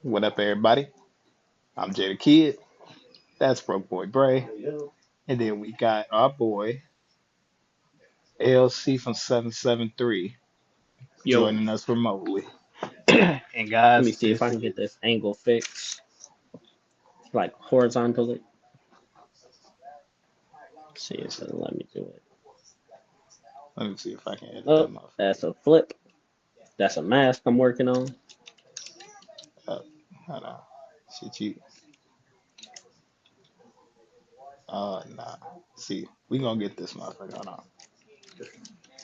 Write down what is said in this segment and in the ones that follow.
What up, everybody? I'm Jay the Kid. That's Broke Boy Bray. And then we got our boy LC from 773 Yo, joining us remotely. And let me guys, see if I can get this angle fixed, like horizontally. See if it'll let me do it. let me see if I can edit that Oh, motherfucker. that's a flip. That's a mask I'm working on. Uh, hold on. Shit, you. Nah. See, we gonna get this motherfucker. Hold on.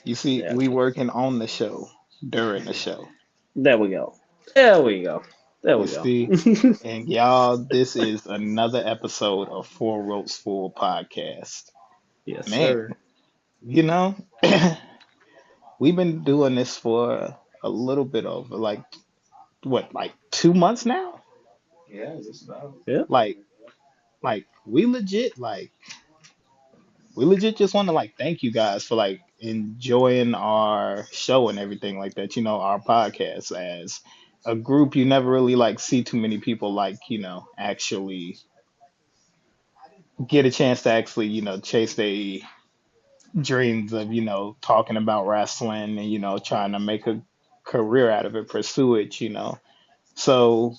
You see, Yeah, we working on the show during the show. there we go. There we go. There You we go. see? And y'all, this is another episode of Four Ropes Full Podcast. Yes, Man, sir. you know, we've been doing this for a little bit over what, like 2 months now? Yeah. Like, like we legit just want to thank you guys for enjoying our show and everything like that. Our podcast as a group, you never really see too many people actually get a chance to actually chase their dreams of talking about wrestling and trying to make a career out of it, pursue it. So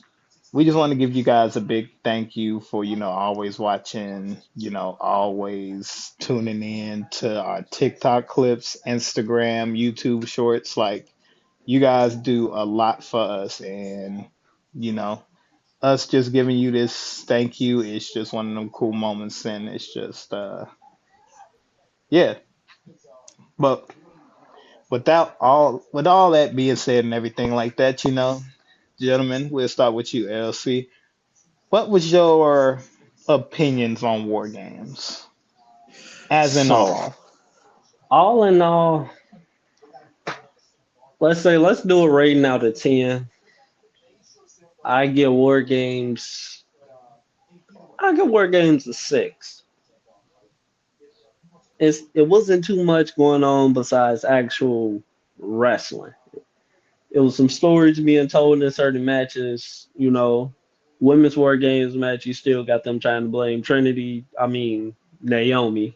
we just want to give you guys a big thank you for always watching, always tuning in to our TikTok clips, Instagram, YouTube shorts. You guys do a lot for us, and you know us just giving you this thank you is just one of them cool moments, and it's just yeah. But with all that being said and everything like that, gentlemen, we'll start with you, LC. What was your opinions on war games, as in So, all? all in all, let's do a rating out of 10. I give War Games. I give War Games a 6. It wasn't too much going on besides actual wrestling. It was some stories being told in certain matches. Women's War Games match, you still got them trying to blame Trinity. I mean Naomi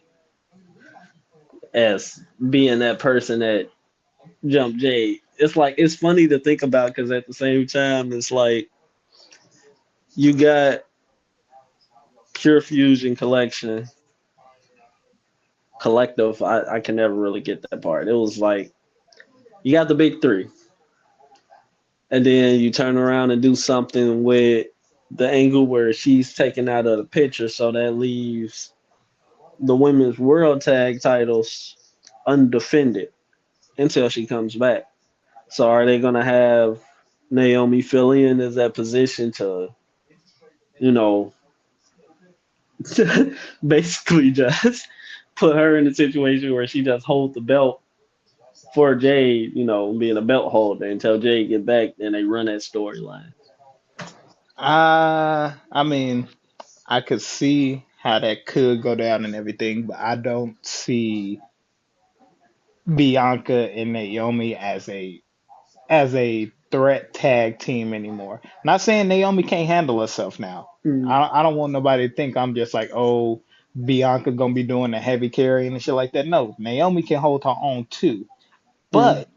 as being that person that jumped Jade. It's funny to think about because at the same time it's like you got Pure Fusion Collective. I can never really get that part. It was like you got the big three, and then you turn around and do something with the angle where she's taken out of the picture, so that leaves the women's world tag titles undefended until she comes back. So are they gonna have Naomi fill in as that position to, you know, basically just put her in a situation where she just holds the belt for Jade, being a belt holder until Jade get back, then they run that storyline. I mean, I could see how that could go down and everything, but I don't see Bianca and Naomi as a threat tag team anymore. Not saying Naomi can't handle herself now. Mm, I don't want nobody to think I'm just like, oh, Bianca gonna be doing the heavy carrying and shit like that. No, Naomi can hold her own too. mm. But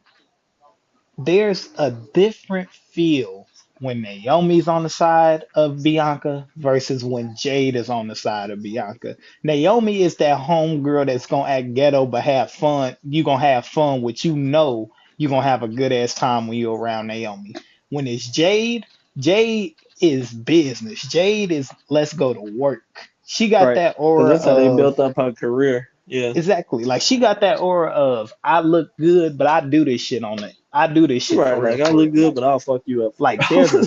there's a different feel when Naomi's on the side of Bianca versus when Jade is on the side of Bianca. Naomi is that homegirl that's gonna act ghetto but have fun. You gonna have fun with you're gonna have a good ass time when you're around Naomi. When it's Jade, Jade is business. Jade is let's go to work. She got Right. that Because aura that's how they of built up her career. Yeah. exactly. Like she got that aura of I look good, but I do this shit on it. I do this shit Right. for real, Like, I for look real. good, but I'll fuck you up for Like there's a real.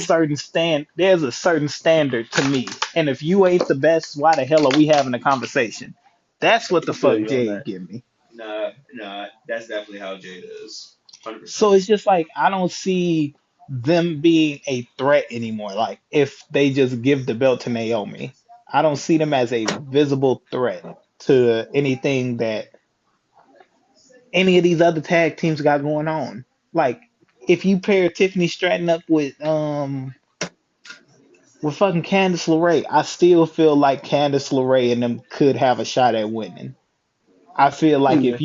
certain standard to me. And if you ain't the best, why the hell are we having a conversation? That's what the I feel fuck you on Jade that. give me. Nah, that's definitely how Jada is. So 100%. it's just like I don't see them being a threat anymore. Like if they just give the belt to Naomi, I don't see them as a visible threat to anything that any of these other tag teams got going on. Like if you pair Tiffany Stratton up with with fucking Candice LeRae, I still feel like Candice LeRae and them could have a shot at winning. I feel like Yeah.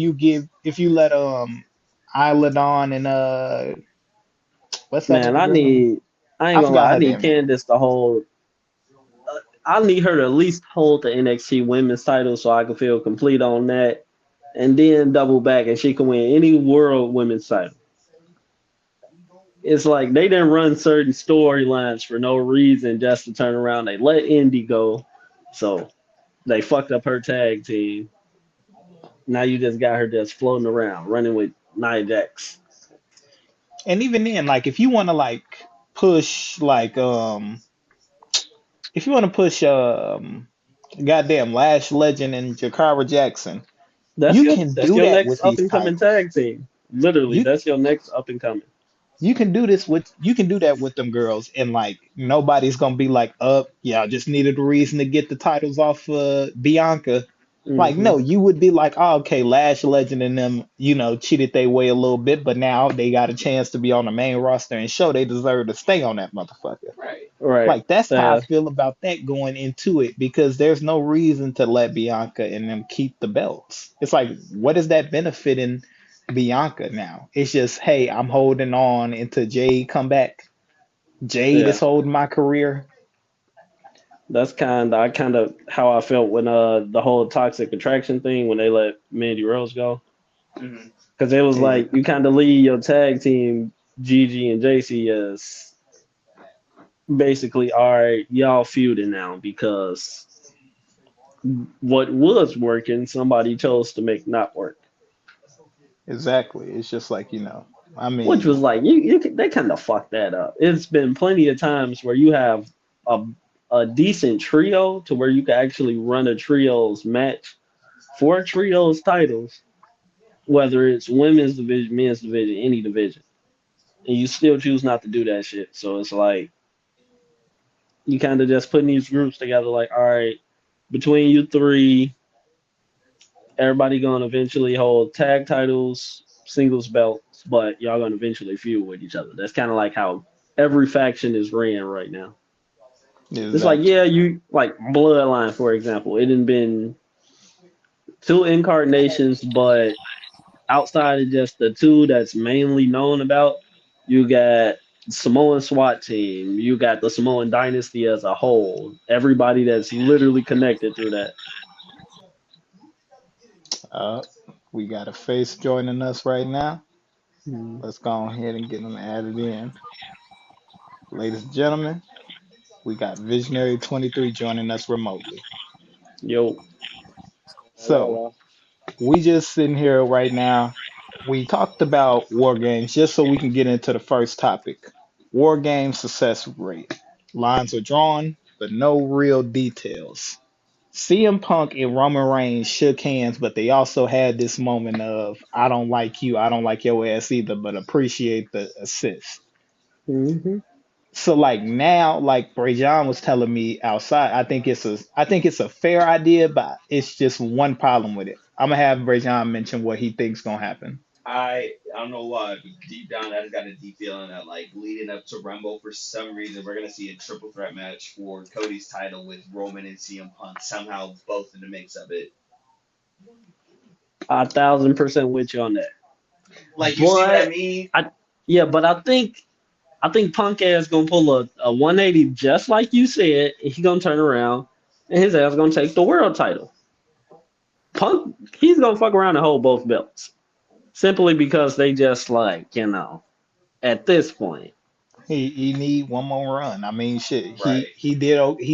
if you let Isla Dawn and what's that Man, other girl name? I ain't I gonna forgot lie, I her need damn name. Candace to hold. I need her to at least hold the NXT Women's title so I can feel complete on that, and then double back and she can win any World Women's title. It's like they didn't run certain storylines for no reason just to turn around. They let Indy go, so they fucked up her tag team. Now you just got her just floating around, running with Nia Jax. And even then, like if you want to like push like if you want to push goddamn Lash Legend and Jakara Jackson, you can That's do your that next with up these and coming titles. tag team. Literally, You that's your next up and coming. you can do this with you can do that with them girls, and like nobody's gonna be like, up, yeah, I just needed a reason to get the titles off Bianca. Like, Hmm. no, you would be like, oh, okay, Lash Legend and them, cheated their way a little bit, but now they got a chance to be on the main roster and show they deserve to stay on that motherfucker. Right. Right. Like, that's how I Uh, feel about that going into it, because there's no reason to let Bianca and them keep the belts. It's like, what is that benefiting Bianca now? It's just, hey, I'm holding on until Jade come back. Jade is yeah. holding my career. That's kind of how I felt when the whole toxic attraction thing when they let Mandy Rose go. Hmm. Because it was Yeah, like you kind of lead your tag team, Gigi and JC, as basically, all right, y'all feuding now because what was working, somebody chose to make not work. exactly. It's just like, I Which mean, was like they kind of fucked that up. It's been plenty of times where you have a a decent trio to where you can actually run a trios match for trios titles, whether it's women's division, men's division, any division, and you still choose not to do that shit. So it's like you kind of just putting these groups together, like, all right, between you three, everybody gonna eventually hold tag titles, singles belts, but y'all gonna eventually feud with each other. That's kind of like how every faction is ran right now. It's like, exactly. yeah, you like Bloodline, for example. It had been two incarnations, but outside of just the two that's mainly known about, you got Samoan SWAT team, you got the Samoan dynasty as a whole. Everybody that's literally connected through that. Uh, we got a face joining us right now. Hmm. Let's go ahead and get them added in. Ladies and gentlemen, we got Visionary 23 joining us remotely. Yo, Hello, So, hello. we just sitting here right now. We talked about war games just so we can get into the first topic. War game success rate. Lines are drawn, but no real details. CM Punk and Roman Reigns shook hands, but they also had this moment of, I don't like you, I don't like your ass either, but appreciate the assist. hmm So like now, like Bray John was telling me outside, I think it's a fair idea, but it's just one problem with it. I'm gonna have Bray John mention what he thinks gonna happen. I don't know why, but deep down I just got a deep feeling that like leading up to Rumble for some reason we're gonna see a triple threat match for Cody's title with Roman and CM Punk somehow both in the mix of it. 1,000% with you on that. Like you see what I But mean? I, yeah, but I think Punk ass gonna pull a 180 just like you said. And he gonna turn around and his ass gonna take the world title. Punk, he's gonna fuck around and hold both belts simply because they just like at this point. He need one more run. I mean, shit. Right. He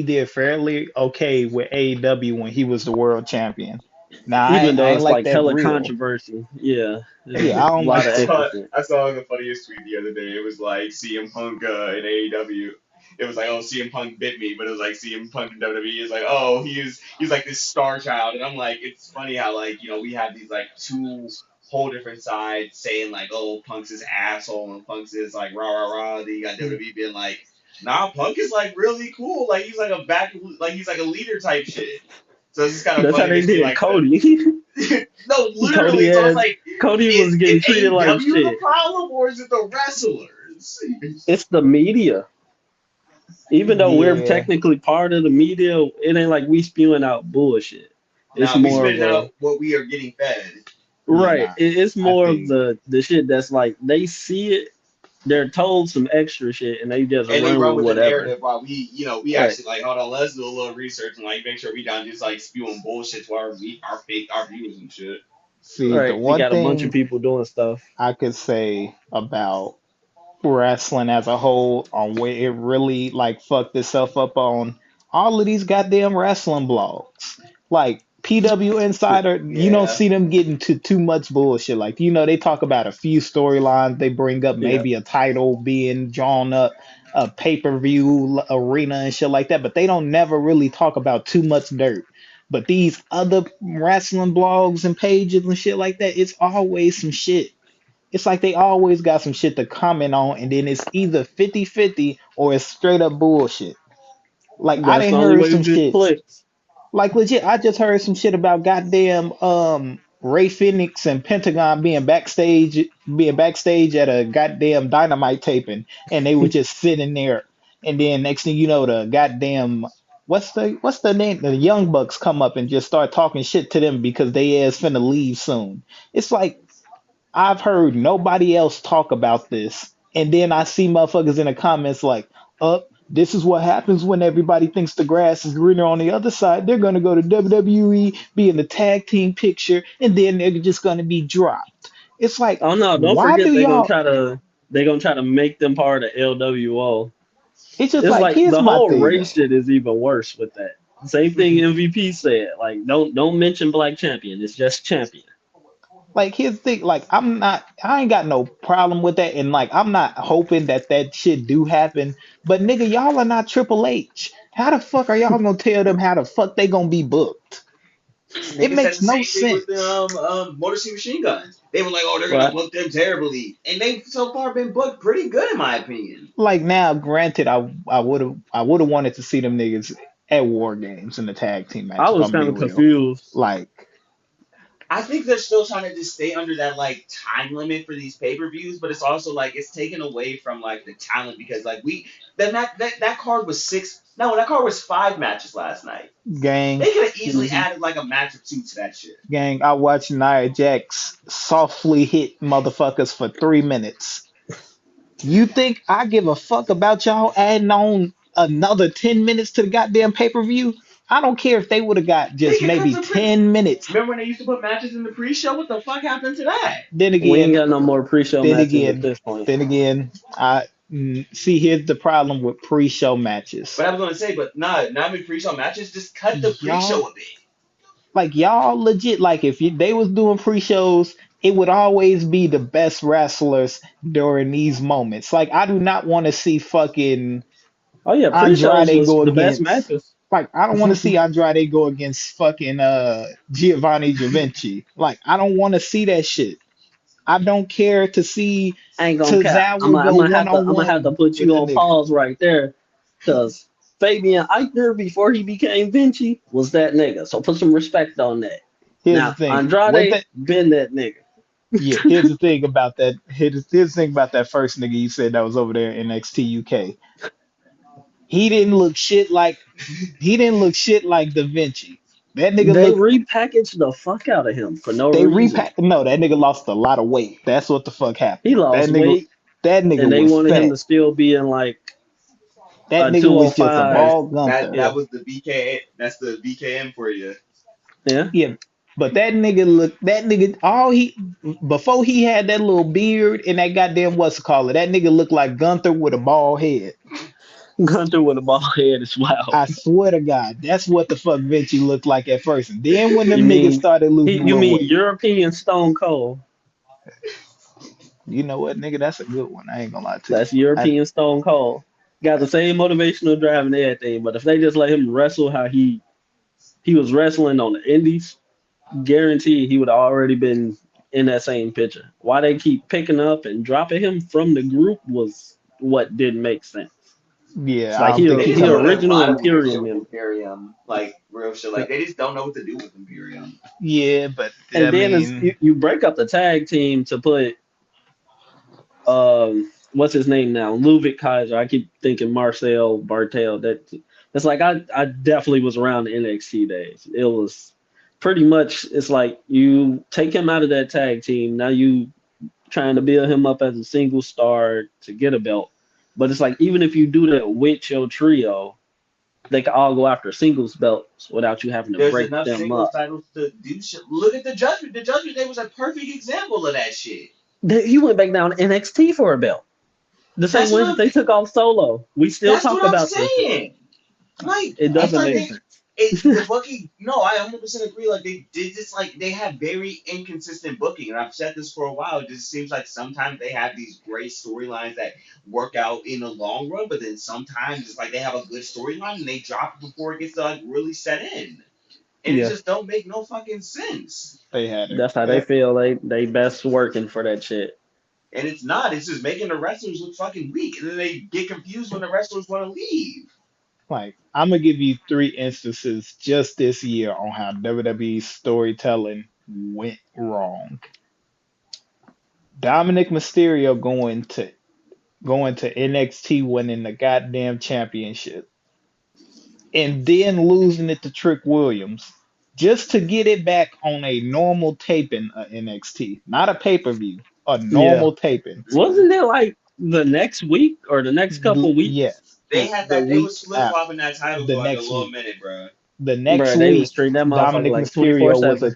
did fairly okay with AEW when he was the world champion. Now Even I though ain't it's like like that hella real. controversy. Yeah, there's Yeah, a I don't lot like of that. extra shit. I saw the funniest tweet the other day. It was like CM Punk in AEW. It was like, oh, CM Punk bit me, but it was like CM Punk in WWE is like, oh, he's like this star child, and I'm like, it's funny how like we have these like two whole different sides saying like, oh, Punk's this asshole and Punk's this like rah rah rah. Then you got WWE being like, nah, Punk is like really cool, like he's like a back, like he's like a leader type shit. So it's just kind of That's how funny to they see did like the Cody. no, literally. Cody So I was as like, Cody was is getting treated like AEW the shit. problem or is it the wrestlers? It's the media. Even though we're Yeah, technically part of the media, it ain't like we spewing out bullshit. It's Now we more of spitting a out what we are getting fed. yeah, right. nah. It's I more of think the shit that's like they see it, they're told some extra shit, and they just And they run run with with the whatever. narrative while we Right, actually like, hold on, let's do a little research and like make sure we don't just like spewing bullshit to our viewers and shit. see the right. You one got a bunch of thing people doing stuff. I could say about wrestling as a whole on where it really like fucked itself up on all of these goddamn wrestling blogs. Like PW Insider, you don't Yeah. see them getting to too much bullshit. Like, they talk about a few storylines, they bring up Yeah. maybe a title being drawn up, a pay-per-view arena and shit like that, but they don't never really talk about too much dirt. But these other wrestling blogs and pages and shit like that, it's always some shit. It's like they always got some shit to comment on, and then it's either 50-50 or it's straight up bullshit. Like I That's the didn't only heard way to some get shit. clicks. Like legit, I just heard some shit about goddamn Ray Phoenix and Pentagon being backstage at a goddamn dynamite taping, and they were just sitting there. And then next thing you know, the goddamn what's the name? The Young Bucks come up and just start talking shit to them because they ass finna leave soon. It's like I've heard nobody else talk about this. And then I see motherfuckers in the comments like, this is what happens when everybody thinks the grass is greener on the other side. They're going to go to WWE, be in the tag team picture, and then they're just going to be dropped. It's like, Oh no! Don't why do forget y'all? they gonna try to make them part of LWO. It's just It's like, like here's the my whole thing race though. shit is even worse with that. Same thing MVP said. Like don't mention black champion. It's just champion. Like, here's the thing. Like, I ain't got no problem with that. And like, I'm not hoping that that shit do happen. But nigga, y'all are not Triple H. How the fuck are y'all gonna tell them how the fuck they gonna be booked? It Nigga said makes the no same thing with the sense. Motor City Machine Guns. They were like, oh, they're gonna Right? book them terribly, and they've so far been booked pretty good in my opinion. Like now, granted, I would have wanted to see them niggas at War Games in the tag team I match. If was I'm kind being of real, confused. like I think they're still trying to just stay under that like time limit for these pay-per-views, but it's also like it's taken away from like the talent because like that card was six. No, that card was five matches last night. gang, They could have easily Hmm. added like a match or two to that shit. gang. I watched Nia Jax softly hit motherfuckers for 3 minutes. You think I give a fuck about y'all adding on another 10 minutes to the goddamn pay-per-view? I don't care if they would have got They just could cut maybe the 10 minutes. Remember when they used to put matches in the pre-show? What the fuck happened to that? Then We ain't again, got no more pre-show then matches at again, this point. then again, see here's the problem with pre-show matches. But I was gonna say, but nah, not even pre-show matches. Just cut the Y'all pre-show a bit. like y'all legit like if they was doing pre-shows, it would always be the best wrestlers during these moments. Like I do not want to see fucking Oh yeah, pre-shows Andrade was go the best against matches. like I don't want to see Andrade go against fucking Giovanni Givenchy. Like I don't want to see that shit. I don't care to see I ain't gonna cap. Tozawa go one on I'm gonna have to one put with you the on nigga. pause right there, because Fabian Eichner before he became Vinci was that nigga. So put some respect on that. Here's the Now thing. What Andrade that been that nigga. Yeah, here's the thing about that. Here's the thing about that first nigga you said that was over there in NXT UK. He didn't look shit like he didn't look shit like Da Vinci. That nigga They looked repackaged the fuck out of him for no they reason. repacked no, that nigga lost a lot of weight. That's what the fuck He happened. That lost nigga weight, that and nigga they was wanted him fat. to still be in like That a nigga was just a 205. bald That Gunther. Yeah, that was the BK. That's the BKM for you. yeah. Yeah. But that nigga all he before he had that little beard and that goddamn what's it called, that nigga looked like Gunther with a bald head. Gunther with a bald head is wild. I swear to God, that's what the fuck Vinci looked like at first. And then when them You niggas mean started losing a you little mean weight, European Stone Cold? you know what, nigga, that's a good one. I ain't gonna lie to you. That's I European Stone Cold. Got the same motivational drive and everything, but if they just let him wrestle how he was wrestling on the Indies, guaranteed he would have already been in that same picture. Why they keep picking up and dropping him from the group was what didn't make sense. It's yeah, I like don't think They he just he been coming. doing a original lot of weird shit Imperium with member. Imperium, like real shit. Like they just don't know what to do with Imperium. Yeah, but And I then mean, you break up the tag team to put what's his name now? Ludwig Kaiser. I keep thinking Marcel Bartel. That's like I definitely was around the NXT days. It was pretty much it's like you take him out of that tag team. Now you trying to build him up as a single star to get a belt. But it's like even if you do that with your trio, they can all go after singles belts without you having to There's break enough them singles up. titles to do shit. Look at the Judgment. The Judgment Day was a perfect example of that shit. You went back down to NXT for a belt. The same That's way what that I'm. they took off Solo. We still That's talk what I'm about this shit. saying. Like It it's doesn't like make they. sense. The booking, no, I 100% agree. Like they did this, like they have very inconsistent booking, and I've said this for a while. It just seems like sometimes they have these great storylines that work out in the long run, but then sometimes it's like they have a good storyline and they drop it before it gets to like really set in, and it Yeah, just don't make no fucking sense. They had that's how they it. feel. They best working for that shit. And it's not. It's just making the wrestlers look fucking weak, and then they get confused when the wrestlers want to leave. Like, I'm gonna give you three instances just this year on how WWE storytelling went wrong. Dominic Mysterio going to NXT winning the goddamn championship and then losing it to Trick Williams just to get it back on a normal taping of NXT, not a pay-per-view, a Yeah, normal taping. wasn't it like the next week or the next couple weeks, Yes, They had the that. They week was flip after, flopping that title the for like a next little week. minute, bro. The next bro? They was week, treating that motherfucker Dominic like 24 Mysterio was a seven.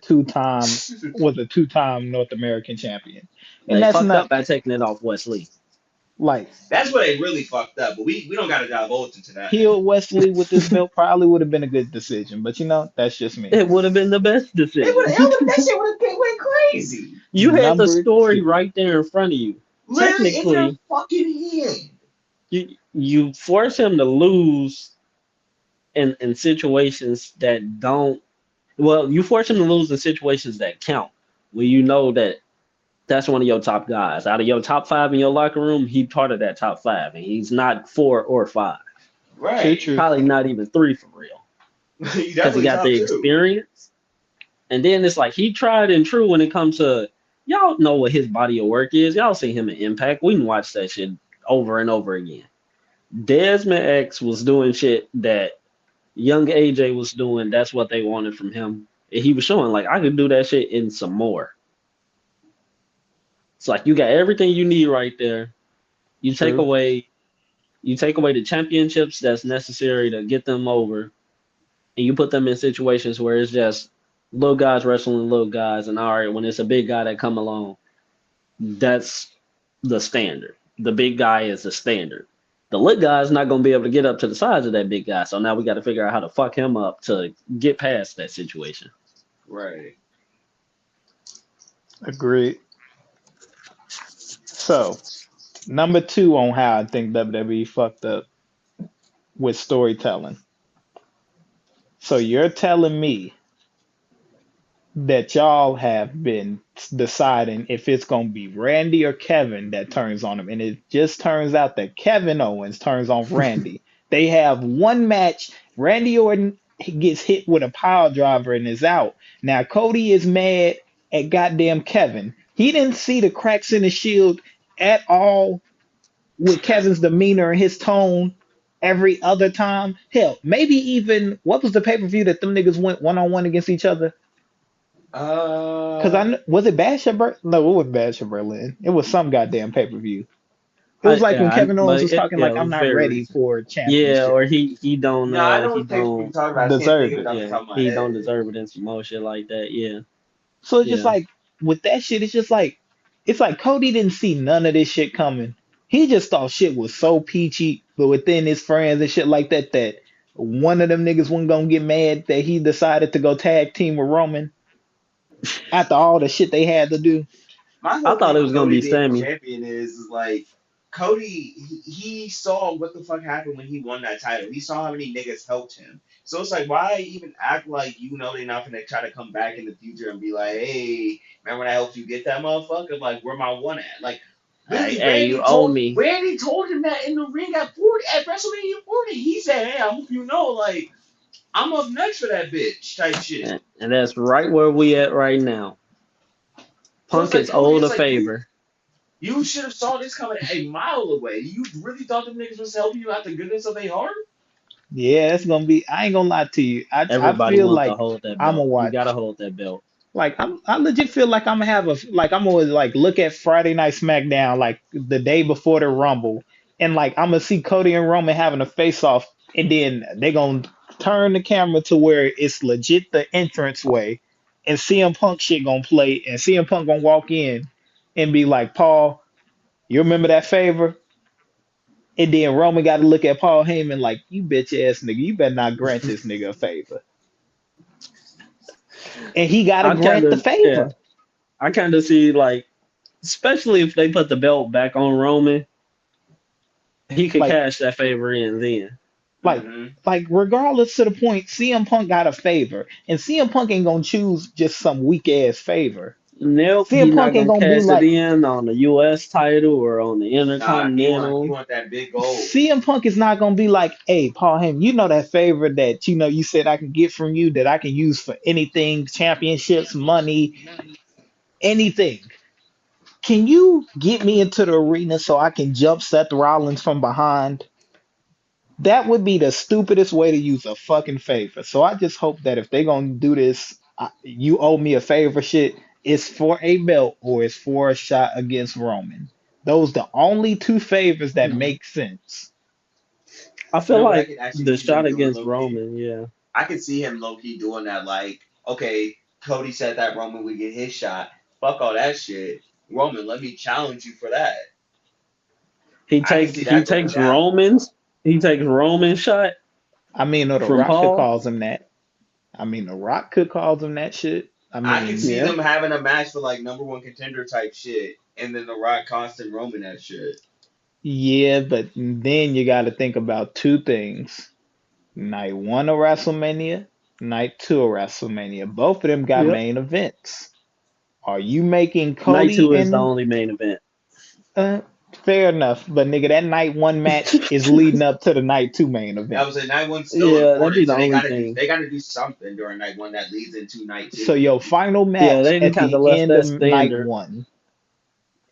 two-time North American champion, and They that's fucked not up by taking it off Wesley. like That's where they really fucked up. But we don't got to divulge into that. Heel Wesley with this belt probably would have been a good decision, but that's just me. It would have been the best decision. That shit would have been went crazy. You had the Number story two, right there in front of you. Literally in your Technically, fucking hand. you force him to lose in situations that don't. Well, you force him to lose in situations that count. When you know that that's one of your top guys. Out of your top five in your locker room, he's part of that top five, and he's not four or five. true, Right. true. Probably not even three for real, He because he definitely got top the two. experience. And then it's like he tried and true when it comes to y'all know what his body of work is. Y'all seen him in Impact. We can watch that shit over and over again. Desmond X was doing shit that young AJ was doing. That's what they wanted from him. And he was showing like I could do that shit in some more. It's like you got everything you need right there. You take True. away you take away the championships that's necessary to get them over, and you put them in situations where it's just little guys wrestling little guys, and all right, when it's a big guy that come along, that's the standard. The big guy is the standard. The little guy's not gonna be able to get up to the size of that big guy, so now we got to figure out how to fuck him up to get past that situation. Right. Agreed. So, number two on how I think WWE fucked up with storytelling. So you're telling me that y'all have been deciding if it's going to be Randy or Kevin that turns on him. And it just turns out that Kevin Owens turns on Randy. They have one match. Randy Orton gets hit with a pile driver and is out. Now, Cody is mad at goddamn Kevin. He didn't see the cracks in the shield at all with Kevin's demeanor and his tone every other time. Hell, maybe even what was the pay per view that them niggas went one on one against each other? Cause Uh, was it Bash at Berlin? No, it was Bash at Berlin. It was some goddamn pay per view. It was like when Kevin Owens was talking Yeah, like it I'm was not very ready recent. for a Yeah, championship. or he don't no, I know he what pay you're don't talking about. I can't think Deserve of it it. off the yeah top of my he don't head. deserve it and some more shit like that. Yeah, So it's just yeah. like with that shit, it's like Cody didn't see none of this shit coming. He just thought shit was so peachy, but within his friends and shit like that, that one of them niggas wasn't gonna get mad that he decided to go tag team with Roman after all the shit they had to do. My I whole thought thing it with was gonna Cody be being the Sammy. champion is like Cody. He saw what the fuck happened when he won that title. He saw how many niggas helped him. So it's like, why even act like they're not gonna try to come back in the future and be like, hey, remember when I helped you get that motherfucker? Like, where my one at? Like, Hey, literally, hey, you owe me. Randy told him that in the ring at 40 at WrestleMania 40. He said, hey, I hope you know, like, I'm up next for that bitch type shit. And that's right where we at right now. So it's Punk like is Cody, owed it's a like you favor. You should have saw this coming a mile away. You really thought them niggas was helping you out the goodness of their heart? Yeah, it's gonna be. I ain't gonna lie to you. I Everybody feel wants to like hold that I'm belt. gonna You gotta watch. hold that belt. Like I legit feel like I'm gonna have a like I'm gonna like look at Friday Night SmackDown like the day before the Rumble, and like I'm gonna see Cody and Roman having a face off, and then they gonna turn the camera to where it's legit the entrance way, and CM Punk shit gonna play, and CM Punk gonna walk in and be like, Paul, you remember that favor? And then Roman got to look at Paul Heyman like, you bitch ass nigga, you better not grant this nigga a favor, and he got to I kind grant the of yeah. favor. I kind of see like, especially if they put the belt back on Roman, he could Like cash that favor in then. Like, Mm-hmm. like regardless to the point, CM Punk got a favor, and CM Punk ain't gonna choose just some weak ass favor. Nope, CM he not Punk ain't gonna gonna be cash it like in on the U.S. title or on the Nah, he Intercontinental. want that big gold. CM Punk is not gonna be like, hey, Paul Heyman, you know that favor that you said I can get from you that I can use for anything, championships, money, anything. Can you get me into the arena so I can jump Seth Rollins from behind? That would be the stupidest way to use a fucking favor. So I just hope that if they're gonna do this, you owe me a favor shit. It's for a belt or it's for a shot against Roman. Those the only two favors that Hmm. make sense. I You feel know what I like could actually the see them shot doing against low key? Roman, yeah. I could see him low key doing that. Like, okay, Cody said that Roman would get his shot. Fuck all that shit. Roman, let me challenge you for that. I can see He that going takes down. Roman's shot I mean, or The from Rock could Paul. cause him that. I mean, The Rock could cause him that shit. I I can mean, see Yeah. them having a match for like number one contender type shit, and then The Rock costing Roman that shit. yeah, but then you got to think about two things. Night one of WrestleMania, night two of WrestleMania. Both of them got Yep. main events. Are you making Night Cody two is the and only main event. uh fair enough, but nigga, that night one match is leading up to the night two main I event. was say night one's still Yeah, that'd be important, the so only thing. they gotta do something during night one that leads into night So two. your final Yeah, match they didn't at kind the of left end of that night standard. one,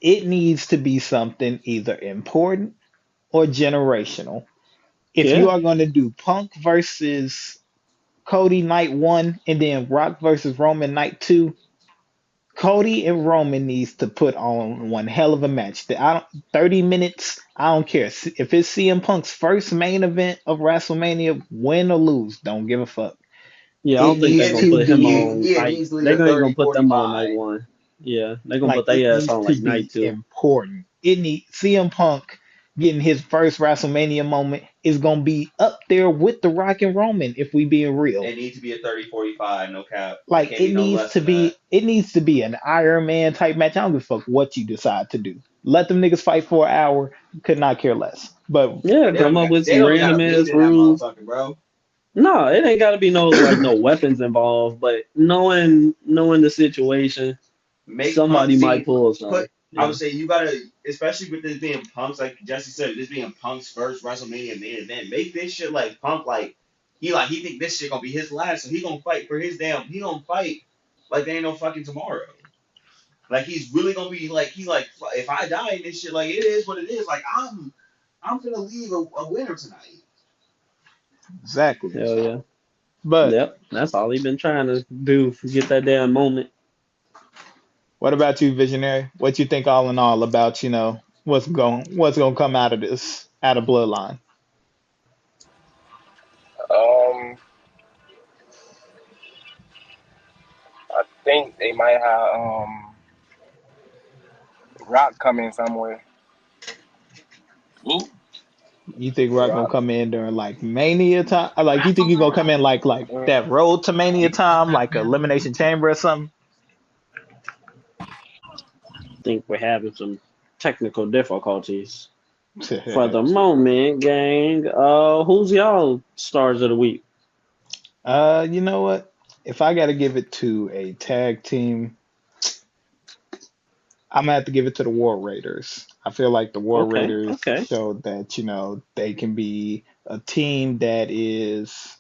it needs to be something either important or generational. If you Yeah. are going to do Punk versus Cody night one and then Rock versus Roman night two, Cody and Roman needs to put on one hell of a match. 30 minutes, I don't care. If it's CM Punk's first main event of WrestleMania, win or lose, don't give a fuck. Yeah, I It don't think He they're needs had gonna to put him be on he had night. easily They're a gonna gonna 30 put them on night 45. one. Yeah, they're gonna like put it their ass needs on to like night be two. important. It need CM Punk getting his first WrestleMania moment is gonna be up there with the Rock and Roman if we being real. It needs to be a 30-45, no cap. It Like can't be no less than that. it needs to be an Iron Man type match. I don't give a fuck what you decide to do. Let them niggas fight for an hour. Could not care less. But Yeah, come up with They some don't got random a bleed ass in that rules. motherfucker, bro. No, it ain't gotta be no weapons involved, but knowing the situation, Make Punk somebody might see pull put. some. I Yeah. would say you gotta, especially with this being Punk's, like Jesse said, this being Punk's first WrestleMania main event. Make this shit like Punk, like he think this shit gonna be his last, so he gonna fight for his damn. He gonna fight like there ain't no fucking tomorrow. Like he's really gonna be like he's like if I die in this shit, like it is what it is. Like I'm gonna leave a winner tonight. exactly. Hell yeah. But Yep. That's all he been trying to do. Get that damn moment. what about you, Visionary? What you think all in all about, what's gonna come out of this, out of Bloodline? Um, I think they might have Rock coming somewhere. You think Rock gonna Rock. come in during like Mania time? Like you think he gonna come in like Mm, that road to Mania time, like Elimination Chamber or something? Think we're having some technical difficulties. For the moment, gang. Who's y'all stars of the week? You know what? If I gotta give it to a tag team, I'm gonna have to give it to the War Raiders. I feel like the War Okay, Raiders okay. showed that, they can be a team that is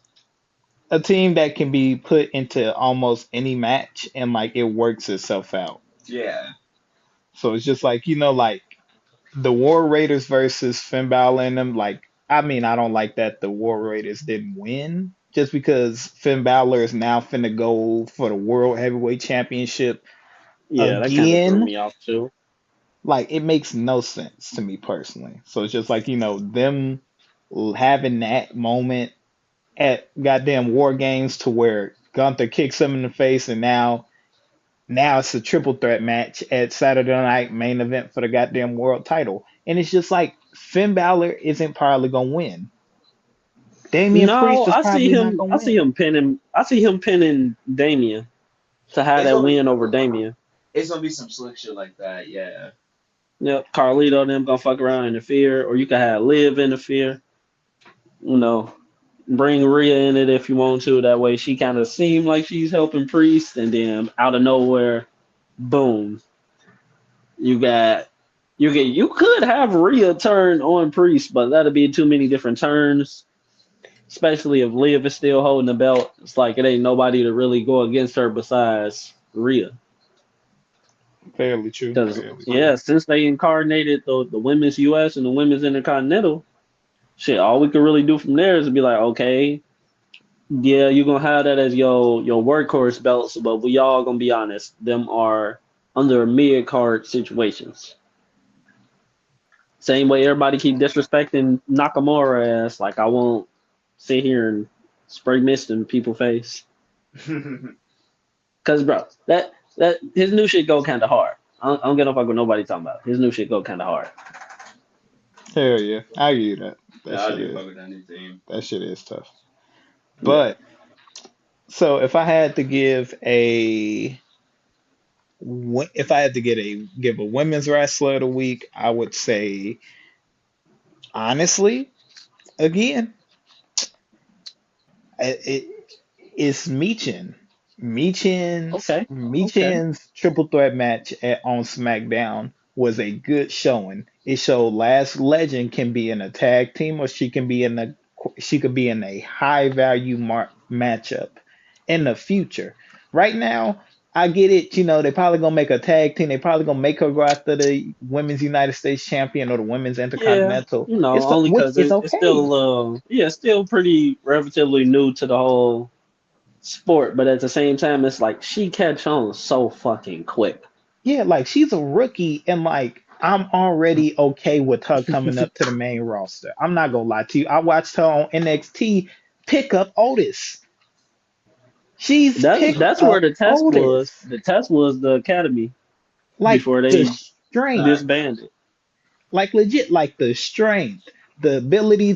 a team that can be put into almost any match and like it works itself out. Yeah, So it's just like, like the War Raiders versus Finn Balor and them, like, I mean, I don't like that the War Raiders didn't win just because Finn Balor is now finna go for the World Heavyweight Championship Yeah, that kind of threw again. me off too. Like, it makes no sense to me personally. So it's just like, them having that moment at goddamn War Games to where Gunther kicks him in the face, and now it's a triple threat match at Saturday night main event for the goddamn world title. And it's just like Finn Balor isn't probably gonna win. Damian No, Priest is probably not gonna I see win. him pinning. I see him pinning Damien to have It's that gonna be win over Damien. it's gonna be some slick shit like that. Yeah. Yep, Carlito and them gonna fuck around and interfere, or you could have Liv interfere. You know, bring Rhea in it if you want to. That way, she kind of seem like she's helping Priest, and then out of nowhere, boom, you got you could have Rhea turn on Priest, but that'd be too many different turns. Especially if Liv is still holding the belt, it's like it ain't nobody to really go against her besides Rhea. Fairly true. Because Fairly true. yeah, since they incarnated the women's US and the women's Intercontinental, shit, all we can really do from there is be like, okay, yeah, you're gonna have that as your workhorse belts, but we all gonna be honest, them are under mid card situations. Same way everybody keep disrespecting Nakamura as like I won't sit here and spray mist in people's face. Cause bro, that his new shit go kind of hard. I don't get no fuck with nobody talking about. His new shit go kind of hard. Hell yeah, I give you that. That Yeah, I shit do is fuck with that new team. that shit is tough. Yeah. But so if I had to give a women's wrestler of the week, I would say honestly, again, it it's Michin. Okay. Okay. Michin's triple threat match on SmackDown was a good showing. It showed Last Legend can be in a tag team, or she could be in a high value matchup in the future. Right now, I get it. They probably gonna make a tag team. They probably gonna make her go after the women's United States champion or the women's Yeah. Intercontinental. Only Which because is it's still a okay. little, yeah, it's still pretty relatively new to the whole sport, but at the same time, it's like she catch on so fucking quick. Yeah, like she's a rookie, and like I'm already okay with her coming up to the main roster. I'm not gonna lie to you. I watched her on NXT pick up Otis. She's picked That's where up the test was. Otis. The test was the academy Like before the they strength, Facts. disbanded. like legit, like the strength, the ability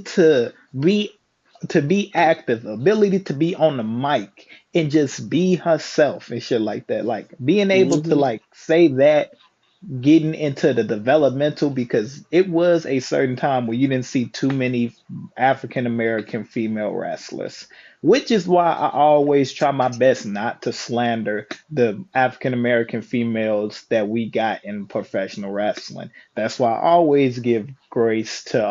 to be active, ability to be on the mic and just be herself and shit like that. Like being able to Hmm. like say that getting into the developmental, because it was a certain time where you didn't see too many African American female wrestlers, which is why I always try my best not to slander the African American females that we got in professional wrestling. That's why I always give grace to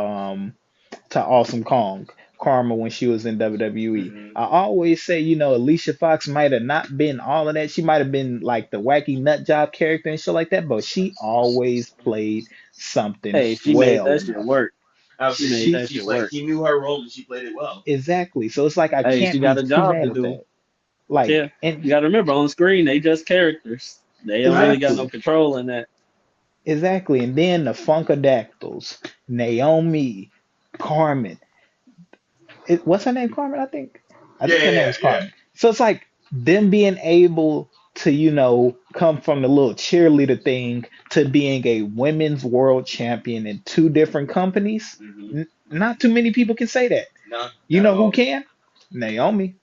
Awesome Kong, Karma, when she was in WWE. Hmm. I always say, Alicia Fox might have not been all of that. She might have been like the wacky nut job character and shit like that, but she always played something Hey, she made well that in shit it. work. I would She say made she She that she shit played. work. She knew her role and she played it well. exactly. So it's like I Hey, she can't be got a too job mad to with do. that. Yeah, Like, and you got to remember on screen they just characters. They don't really got no exactly, control in that. exactly. And then the Funkadactyls, Naomi, Carmen. What's her name? Carmen, I think. I Yeah, think her yeah, name yeah, is yeah. Carmen. So it's like them being able to, come from the little cheerleader thing to being a women's world champion in two different companies. Hmm. Not too many people can say that. No, You not at know who all. can? Naomi.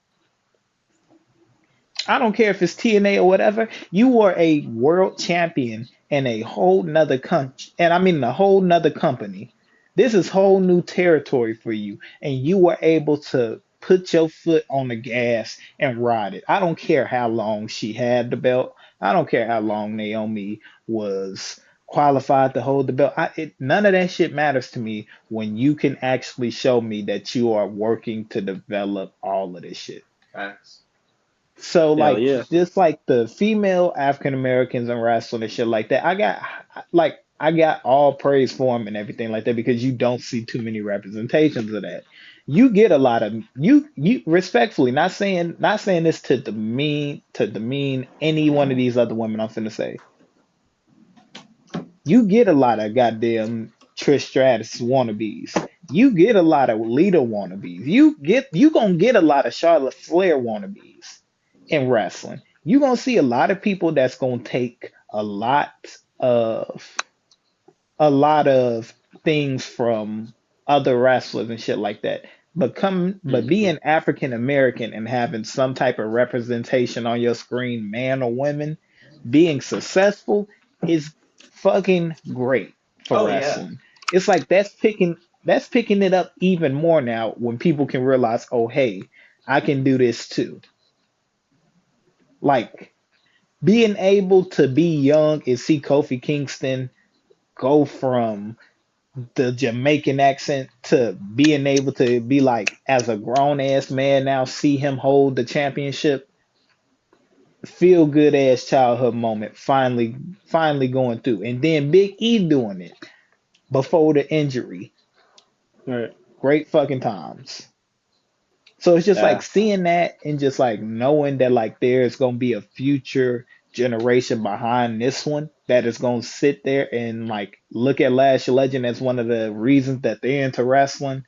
I don't care if it's TNA or whatever. You are a world champion in a whole nother country, and I mean a whole nother company. This is whole new territory for you, and you were able to put your foot on the gas and ride it. I don't care how long she had the belt. I don't care how long Naomi was qualified to hold the belt. None of that shit matters to me when you can actually show me that you are working to develop all of this shit. Facts. So Hell like yeah. just like the female African Americans in wrestling and shit like that, I got all praise for them and everything like that because you don't see too many representations of that. You get a lot of you respectfully not saying this to demean any one of these other women I'm finna say. You get a lot of goddamn Trish Stratus wannabes. You get a lot of Lita wannabes. You gonna get a lot of Charlotte Flair wannabes in wrestling. You gonna see a lot of people that's gonna take of a lot of things from other wrestlers and shit like that. But Hmm. being African American and having some type of representation on your screen, man or women, being successful is fucking great for Oh yeah. wrestling. It's like that's picking it up even more now when people can realize, oh hey, I can do this too. Like being able to be young and see Kofi Kingston go from the Jamaican accent to being able to be like as a grown ass man now see him hold the championship, feel good ass childhood moment finally going through, and then Big E doing it before the injury, Right. great fucking times. So it's just like Yeah. seeing that and just like knowing that like there's gonna be a future generation behind this one that is gonna sit there and like look at Lash Legend as one of the reasons that they're into wrestling.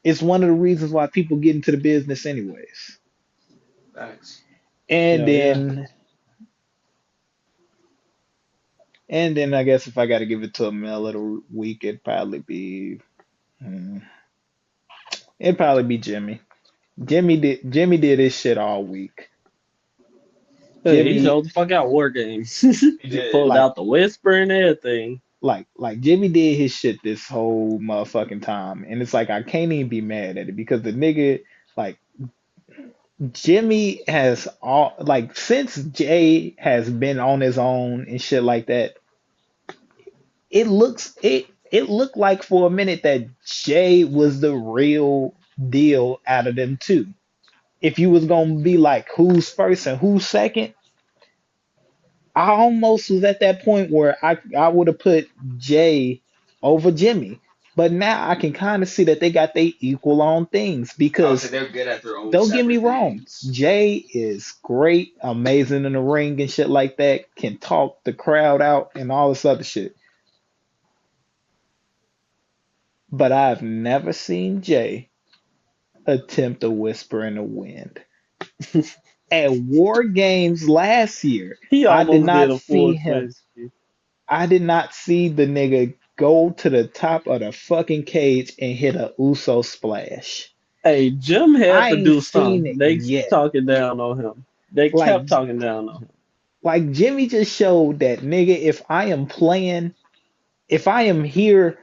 It's one of the reasons why people get into the business anyways. Facts. And Hell yeah. then and then I guess if I got to give it to a male of the week, hmm, it'd probably be Jimmy. Jimmy did his shit all week. Hey, he Jimmy showed the fuck out War Games. He He did. pulled like out the whisper and everything. like Jimmy did his shit this whole motherfucking time, and it's like I can't even be mad at it because the nigga like Jimmy has all like since Jay has been on his own and shit like that. It looked like for a minute that Jay was the real deal out of them two. If you was gonna be like who's first and who's second, I almost was at that point where I would have put Jay over Jimmy. But now I can kind of see that they got they equal on things I would say because they're good at their own don't get me separate wrong, things. Jay is great, amazing in the ring and shit like that, can talk the crowd out and all this other shit. But I've never seen Jay attempt a whisper in the wind. At War Games last year, He I did almost did not a see full him. twist. I did not see the nigga go to the top of the fucking cage and hit a Uso splash. Hey, Jim had I to ain't do seen something. it They yet. talking down on him. They Like, kept talking down on him. like Jimmy just showed that nigga. If I am here,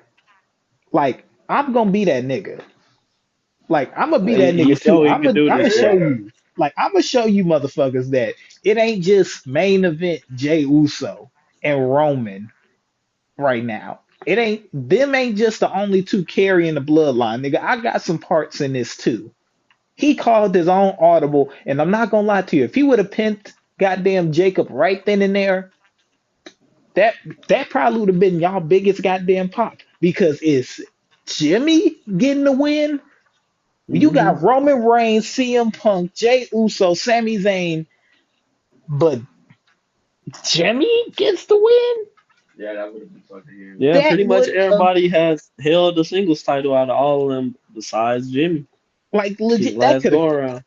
like I'm gonna be that nigga. Like I'm gonna be that He nigga too. showed he could do I'm this gonna show shit. Yeah. you. Like I'm gonna show you motherfuckers that it ain't just main event Jay Uso and Roman right now. It ain't them ain't just the only two carrying the bloodline, nigga. I got some parts in this too. He called his own audible, and I'm not gonna lie to you. If he would have pinned goddamn Jacob right then and there, that that probably would have been y'all biggest goddamn pop because it's Jimmy getting the win. You Hmm. got Roman Reigns, CM Punk, Jay Uso, Sami Zayn, but Jimmy gets the win. Yeah, that would have been fun to hear. Yeah, That pretty much would have everybody has held the singles title out of all of them besides Jimmy. like His legit. That last could have go around.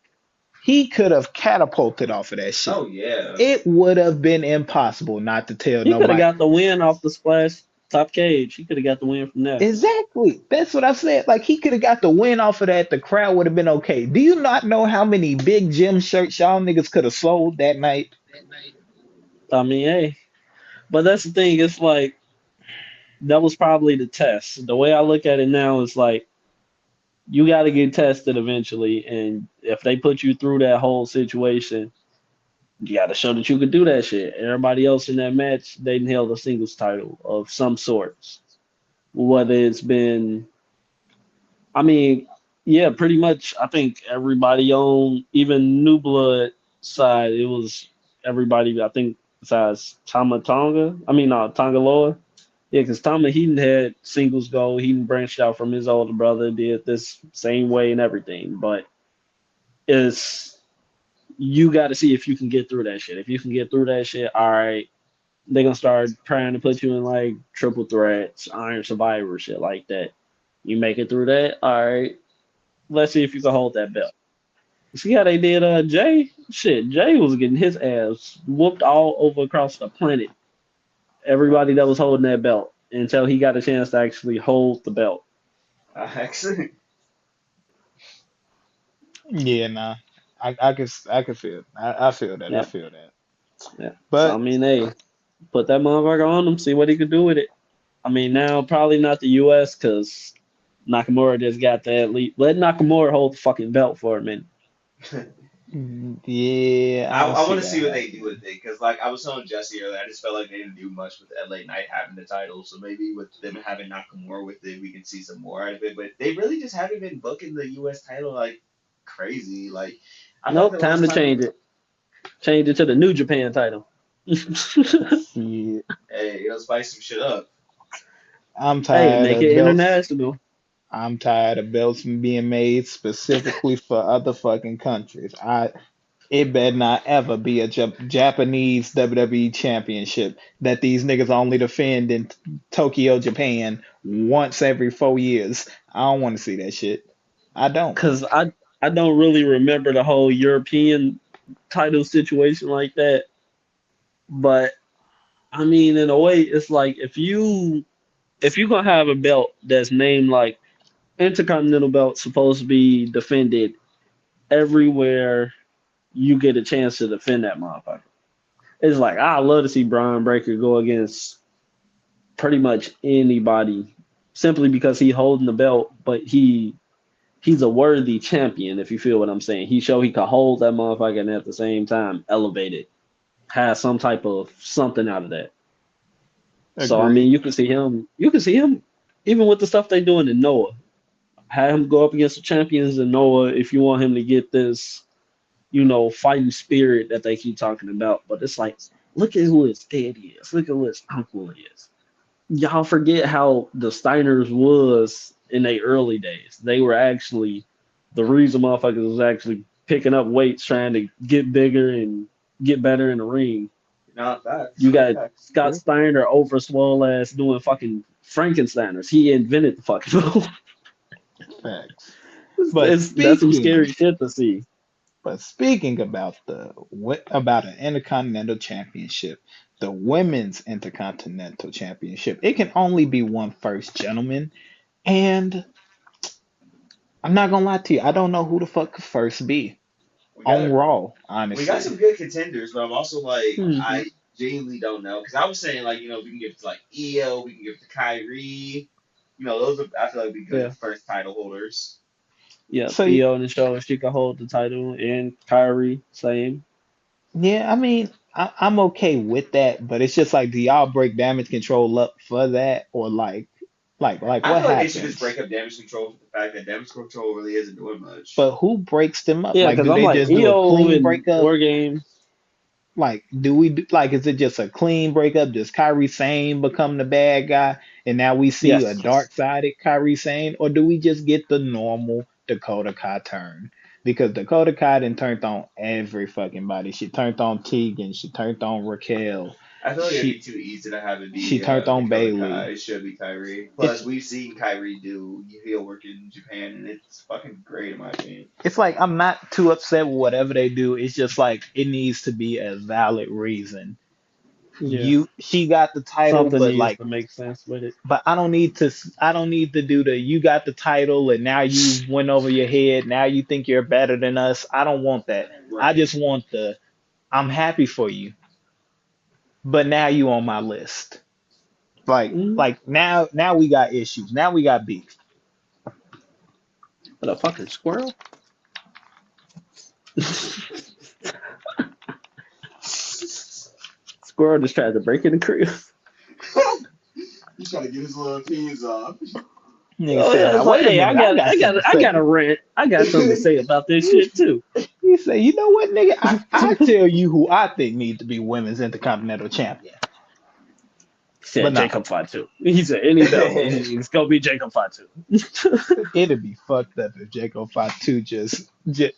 he could have catapulted off of that shit. Oh yeah. It would have been impossible not to tell He could have nobody. got the win off the splash top cage. He could have got the win from there. Exactly. That's what I said. Like he could have got the win off of that. The crowd would have been okay. Do you not know how many big gym shirts y'all niggas could have sold that night? I mean, hey. But that's the thing, it's like that was probably the test. The way I look at it now is like you gotta get tested eventually, and if they put you through that whole situation, you gotta show that you could do that shit. Everybody else in that match, they held a singles title of some sorts. Whether it's been I mean, yeah, pretty much. I think everybody on even New Blood side, it was everybody, I think, besides Tonga. I mean, Tonga Loa. Yeah, because Tama, he had singles go. He branched out from his older brother, did this same way and everything. But it's, you got to see if you can get through that shit. If you can get through that shit, all right, they're going to start trying to put you in like triple threats, Iron Survivor, shit like that. You make it through that, all right, let's see if you can hold that belt. See how they did Jay? Shit, Jay was getting his ass whooped all over across the planet. Everybody that was holding that belt until he got a chance to actually hold the belt. Excellent. Yeah, nah. I can feel it. I feel that. I Yeah, feel that. yeah. So I But mean, hey, put that motherfucker on him, see what he could do with it. I mean, now probably not the U.S. because Nakamura just got that lead. Let Nakamura hold the fucking belt for a minute. yeah, I don't I see want to that see what they do happening. with it because, like I was telling Jesse earlier, I just felt like they didn't do much with LA Knight having the title. So maybe with them having Nakamura with it, we can see some more out of it. But they really just haven't been booking the U.S. title like crazy. Like I thought Nope, the time last to time, change it. Change it to the New Japan title. Yeah, hey, it'll spice some shit up. I'm Hey, tired make of it belts. international. I'm tired of belts being made specifically for other fucking countries. It better not ever be a Japanese WWE championship that these niggas only defend in Tokyo, Japan once every 4 years. I don't want to see that shit. I don't. Cause I don't really remember the whole European title situation like that. But I mean, in a way, it's like if you gonna have a belt that's named like Intercontinental belt supposed to be defended everywhere you get a chance to defend that motherfucker. It's like I love to see Brian Breaker go against pretty much anybody simply because he holding the belt, but he's a worthy champion, if you feel what I'm saying. He showed he could hold that motherfucker and at the same time elevate it, have some type of something out of that. So I mean, Agreed. you can see him even with the stuff they doing in Noah. Have him go up against the champions in Noah if you want him to get this, fighting spirit that they keep talking about. But it's like, look at who his daddy is. Look at who his uncle is. Y'all forget how the Steiners was in their early days. They were actually the reason motherfuckers was actually picking up weights, trying to get bigger and get better in the ring. Not facts, You big got facts. Scott True. Steiner over swole ass doing fucking Frankensteiners. He invented the fucking move. Facts. But That's some speaking scary shit to see. But speaking about about an Intercontinental Championship, the Women's Intercontinental Championship, it can only be one first gentleman. And I'm not gonna lie to you, I don't know who the fuck could first be We on got Raw, we got honestly. some good contenders, but I'm also like Hmm. I genuinely don't know because I was saying like we can give it to like Io, we can give it to Kyrie. Those are I feel like would be good Yeah. first title holders. Yeah. So Io and the show she could hold the title and Kyrie, same. yeah, I mean, I'm okay with that, but it's just like, do y'all break damage control up for that, or like I what feel like they should just break happens? up damage control for the fact that damage control really isn't doing much. But who breaks them up? Yeah, Like, because do I'm they like just do a Io clean and breakup? War Games. Like, like, is it just a clean breakup? Does Kyrie Sane become the bad guy, and now we see a Yes. dark-sided Kyrie Sane, or do we just get the normal Dakota Kai turn? Because Dakota Kai done turned on every fucking body. She turned on Tegan. She turned on Raquel. I feel like it'd be She too easy to have it she be turned on Dakota Kai. Bailey. It should be Kyrie. Plus, It's we've seen Kyrie do heel work in Japan, and it's fucking great in my opinion. it's like I'm not too upset with whatever they do. It's just like it needs to be a valid reason. Yeah. She got the title, Something but needs like to make sense with it. I don't need to do the you got the title and now you went over your head. Now you think you're better than us. I don't want that. I Right. just want the I'm happy for you, but now you on my list. Mm. Like now we got issues. Now we got beef. But a fucking squirrel? Squirrel just tried to break in the crib. He's trying to get his little opinions off. Nigga Oh said, yeah, now it's like, wait a hey, minute, I got something to I got a say. rant. I got something to say about this shit too. He said, you know what, nigga? I tell you who I think needs to be women's intercontinental champion. But Said nah, Jacob Fatu. He said any belt, it's gonna be Jacob Fatu. it'd be fucked up if Jacob Fatu just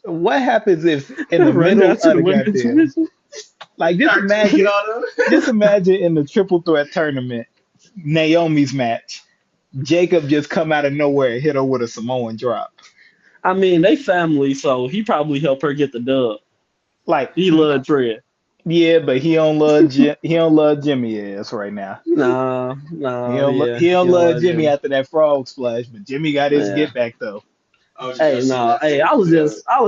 what happens if in the Run middle down to of the the women's goddamn division. like Start tweaking on just him. imagine in the triple threat tournament, Naomi's match, Jacob just come out of nowhere and hit her with a Samoan drop. I mean, they family, so he probably helped her get the dub. Like, He loved Trey. yeah, but he don't love Jimmy ass right now. Yeah, He don't you know love what, Jimmy Jimmy? after that frog splash, but Jimmy got his Yeah. get back though. I was Hey, just no, hey, I was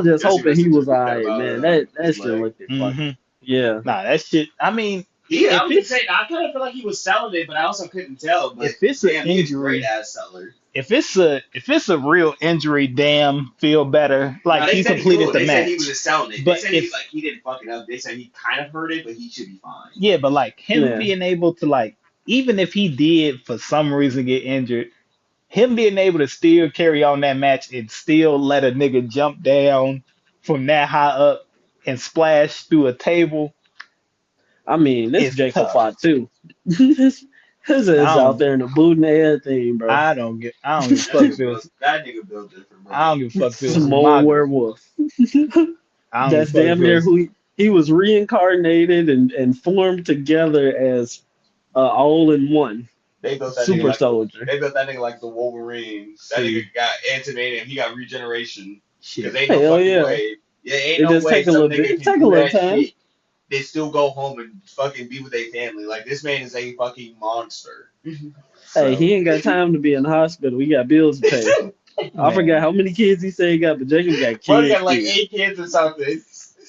just hoping he was alright, man. That his shit leg. looked funny. Hmm. Yeah. Nah, that shit. I mean, I if was just it's saying, I kind of feel like he was selling it, but I also couldn't tell. But if it's an damn, he is a great injury, ass seller. if it's a real injury, damn, feel better. No, Like they he said he completed cool. the They said he was match. just selling it. They But said if he didn't fuck it up. They said he kind of hurt it, but he should be fine. yeah, but like him Yeah. being able to like even if he did for some reason get injured, him being able to still carry on that match and still let a nigga jump down from that high up and splash through a table I mean, this is Jacob tough. fought too. his is I out don't there in the boot and everything, bro. I don't give a fuck if it was That nigga built different, bro. I don't give a fuck if it was Samoan Umaga. werewolf. I don't give That's a fuck if damn it near was who he was reincarnated and formed together as all in one They built that nigga super like soldier. the Wolverine. That see nigga got antimated. He got regeneration. Because shit. ain't no Hell fucking yeah. way. Yeah, ain't It no just way take a some little bit. nigga It can take a do little that time. shit. They still go home and fucking be with their family. Like this man is a fucking monster. Hey, So he ain't got time to be in the hospital. We got bills to pay. I forgot man, how many kids he said he got, but Jacob got Bro, got like kids. 8 kids or something.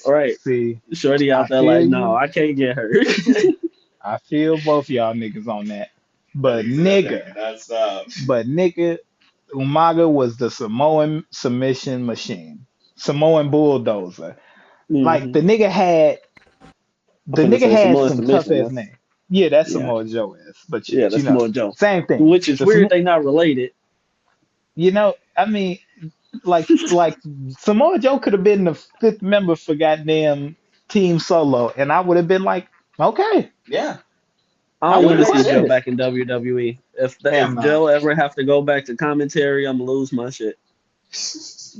All right. see, Shorty I out there feel like, no, you. I can't get hurt. I feel both y'all niggas on that. That But nigga said that nigga, nigga non-stop. Umaga was the Samoan submission machine. Samoan bulldozer. Like hmm I'm the finna nigga say had Samoa some tough submission. ass names. Yeah, that's Yeah, Samoa Joe ass. But yeah, shit, that's Samoa Joe. same thing. Which is The weird. Samo- They not related. I mean, like Samoa Joe could have been the fifth member for goddamn Team Solo, and I would have been like, okay, Yeah. I I don't Yo, want wouldn't to see that's question Joe it. it. back in WWE. Hell If nah, Joe ever have to go back to commentary, I'm gonna lose my shit.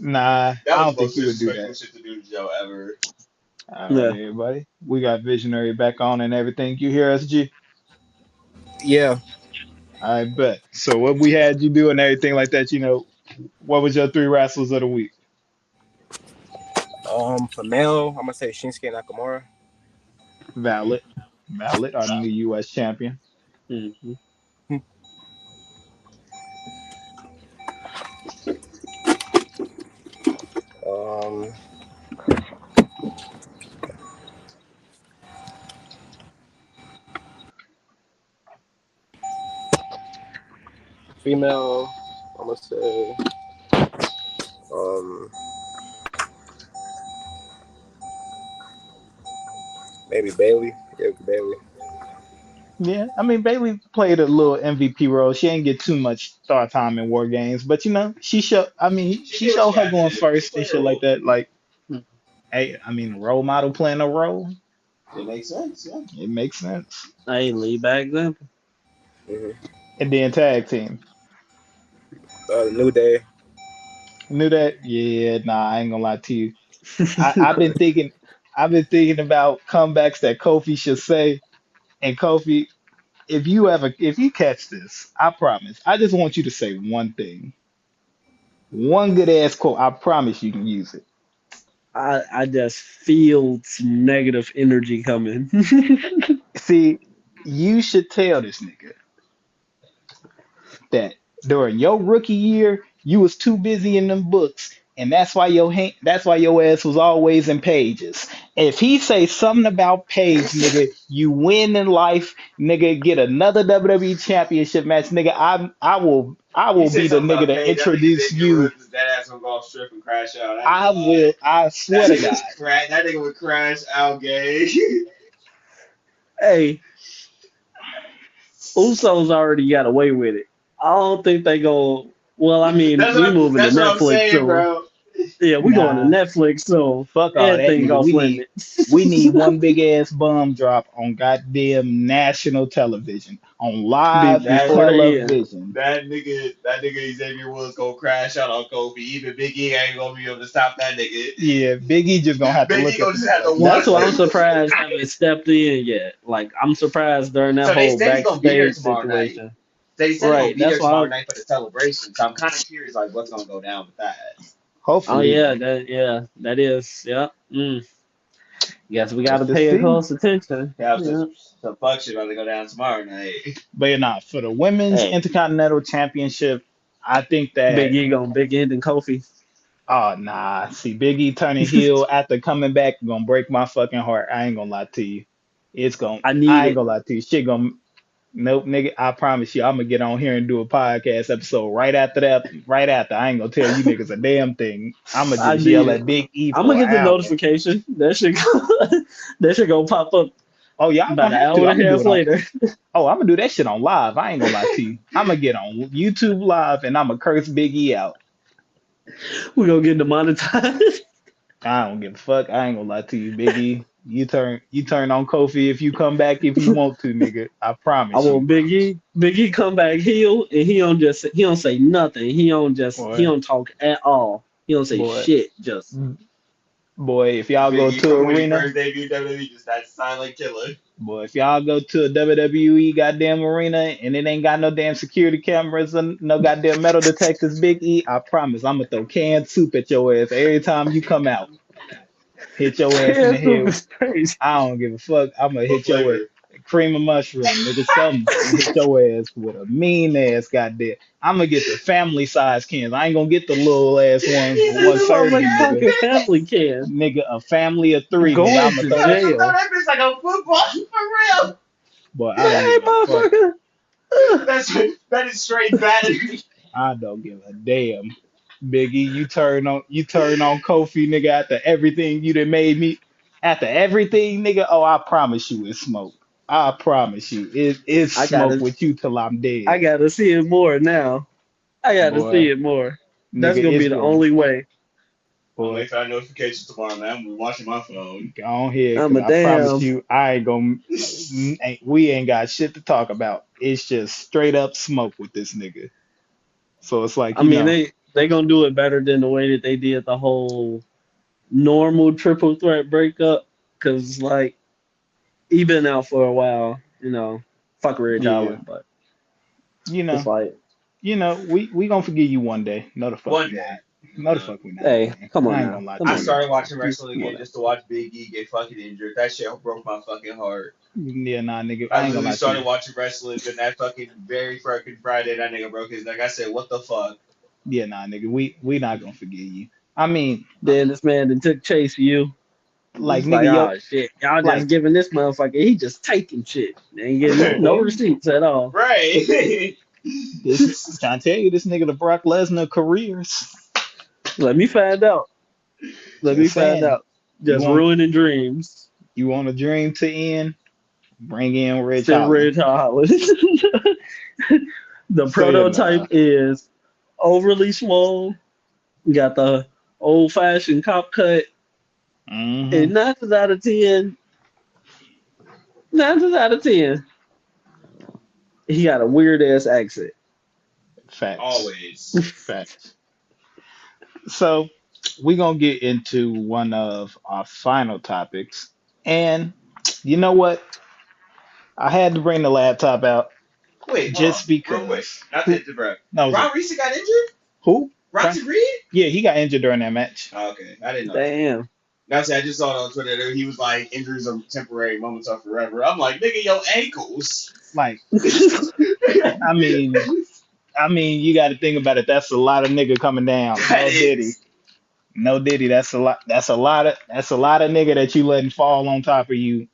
nah, That I was don't the think most he would do disrespectful that. shit to do to Joe ever. All right, Yeah. everybody, we got Visionary back on and everything. You hear SG? Yeah. I bet. So what we had you do and everything like that, what was your three wrestlers of the week? For male, I'm gonna say Shinsuke Nakamura. Valid. Valid, our new US champion. hmm Um, Female, I'm gonna say um maybe Bailey. Yeah, Bailey. Yeah, I mean Bailey played a little MVP role. She didn't get too much star time in War Games, but she showed. I mean, She she did what showed she her had to going do. She first and played her shit like role. that. Like, hey, I mean, role model playing a role. It makes sense, yeah. It makes sense. Hey, lead back example. Mm-hmm. And then tag team. New Day. Knew that? Yeah, nah, I ain't gonna lie to you. I've been thinking, about comebacks that Kofi should say. And Kofi, if you catch this, I promise. I just want you to say one thing, one good ass quote. I promise you can use it. I just feel some negative energy coming. See, you should tell this nigga that during your rookie year, you was too busy in them books, and that's why your ass was always in pages. If he say something about Page, nigga, you win in life, nigga, get another WWE championship match, nigga. I You will said be the something nigga about to Paige. That nigga introduce said you you. would that ass gonna go off strip and crash out. I ain't I gonna lie. will. I swear to God. That nigga would crash out gay. Hey, Usos already got away with it. I don't think they go. Well, I mean, we moving to That's what I'm Netflix saying, soon. bro. Yeah, we going to Nah, Netflix, so fuck all that, everything nigga. off We limits. need one big ass bomb drop on goddamn national television, on live That Before the end. television. that nigga Xavier Woods gonna crash out on Kofi. Even Big E ain't gonna be able to stop that nigga. Yeah, Big E just gonna have to Big E look at gonna the just nigga have to like, you That's watch why I'm crazy. him. surprised I haven't stepped in yet. Like I'm surprised during that So they whole said he's gonna be there backstage tomorrow night. situation. They said he's gonna Right. be That's there why. tomorrow night for the celebration. So I'm kind of curious, like, what's gonna go down with that. Oh Hopefully, yeah, that is. Yeah. Guess we got let's to just pay see. close attention. Yeah, Yeah. some fuck shit about to go down tomorrow night. But yeah, nah, for the women's Hey, Intercontinental Championship, I think that. Big E gonna big end and Kofi. Oh nah, see Big E turning heel after coming back gonna break my fucking heart. I ain't gonna lie to you. I need I ain't it. gonna lie to you. Shit gonna nope, nigga. I promise you, I'm gonna get on here and do a podcast episode right after that. Right after, I ain't gonna tell you niggas a damn thing. I'm gonna I just need yell it. at Big E I'm gonna for an get the hour. notification. That should that should go pop up Oh, y'all about gonna an have to. hour I'm and gonna a do half it on. later. Oh, I'm gonna do that shit on live. I ain't gonna lie to you. I'm gonna get on YouTube live and I'm gonna curse Big E out. We gonna get demonetized. I don't give a fuck. I ain't gonna lie to you, Big E. You turn on Kofi if you come back if you want to, nigga. I I promise you. want Big E. Big E come back heel and he don't say nothing. He Boy, don't talk at all. He don't say boy, shit. Just boy, if y'all Big go E to from when he arena, first debuted WWE, just that silent killer. boy, if y'all go to a WWE goddamn arena and it ain't got no damn security cameras and no goddamn metal detectors, Big E, I promise I'm gonna throw canned soup at your ass every time you come out. Hit your ass in the can't head. is crazy. I don't give a fuck. I'm gonna What hit your ass. flavor? Cream of mushroom, nigga, something. I'm gonna hit your ass with a mean ass goddamn. I'm gonna get the family size cans. I ain't gonna get the little ass ones He for said one This the serving, motherfucker family nigga. talking family kids. can. Nigga, a family of three, nigga. I'm Going gonna to throw that. Throw jail. that bitch like a football for real. But I don't Hey give a fuck. motherfucker. That is straight battery. I don't give a damn. Biggie, you turn on Kofi, nigga, after everything you done made me. After everything, nigga, oh, I promise you it's smoke. I promise you. It's I smoke gotta with you till I'm I dead. gotta see it more now. I gotta see Boy, it more. nigga, That's gonna it's be the going. only way. I'm Boy, waiting for that notification tomorrow, man. I'm watching my phone. go on here, I'm cause a I promise damn. you, I ain't gonna. We ain't got shit to talk about. It's just straight up smoke with this nigga. So it's like I you mean know, they gonna do it better than the way that they did the whole normal triple threat breakup. Cause like he been out for a while, Fuck Ridge yeah, Holland, but you it's know, like, we gonna forgive you one day. No, the fuck One we not. day. No, the fuck we not, hey, man. come on I ain't now. gonna lie Come to I on you. now. started watching wrestling Come on again now. just to watch Big E get fucking injured. That shit broke my fucking heart. Yeah, nah, nigga, I I ain't gonna literally lie to you. started watching wrestling, then that fucking very fucking Friday that nigga broke his neck. I said, what the fuck? Yeah, nah, nigga, we not gonna forgive you. I mean, Then this man that took chase of you. like, It's like, nigga, yo, oh shit. Y'all just like, giving this motherfucker, he just taking shit. Ain't getting no boy, receipts at all. Right. I'm trying to tell you, this nigga the Brock Lesnar careers. Let me find out. Let me Just find saying, out. you Just want ruining dreams. you want a dream to end? Bring in Rich Still Holland. Ridge Holland. The So yeah, prototype nah. is overly swole. Got the old fashioned cop cut. Mm-hmm. And 9 out of 10, he got a weird ass accent. Facts. Always. Facts. So we're gonna get into one of our final topics. And you know what? I had to bring the laptop out Wait, hold on. just Real quick. because. Not to Who interrupt. knows it? Ron Reese got injured? Who? Right? Bronson Reed? Yeah, he got injured during that match. Oh, okay. I didn't know that. Damn. That's it. I just saw it on Twitter. He was like, injuries are temporary, moments are forever. I'm like, nigga, your ankles. Like, that I mean, you got to think about it. That's a lot of nigga coming down. No Diddy. is. No Diddy. That's a lot. That's a lot of nigga that you letting fall on top of you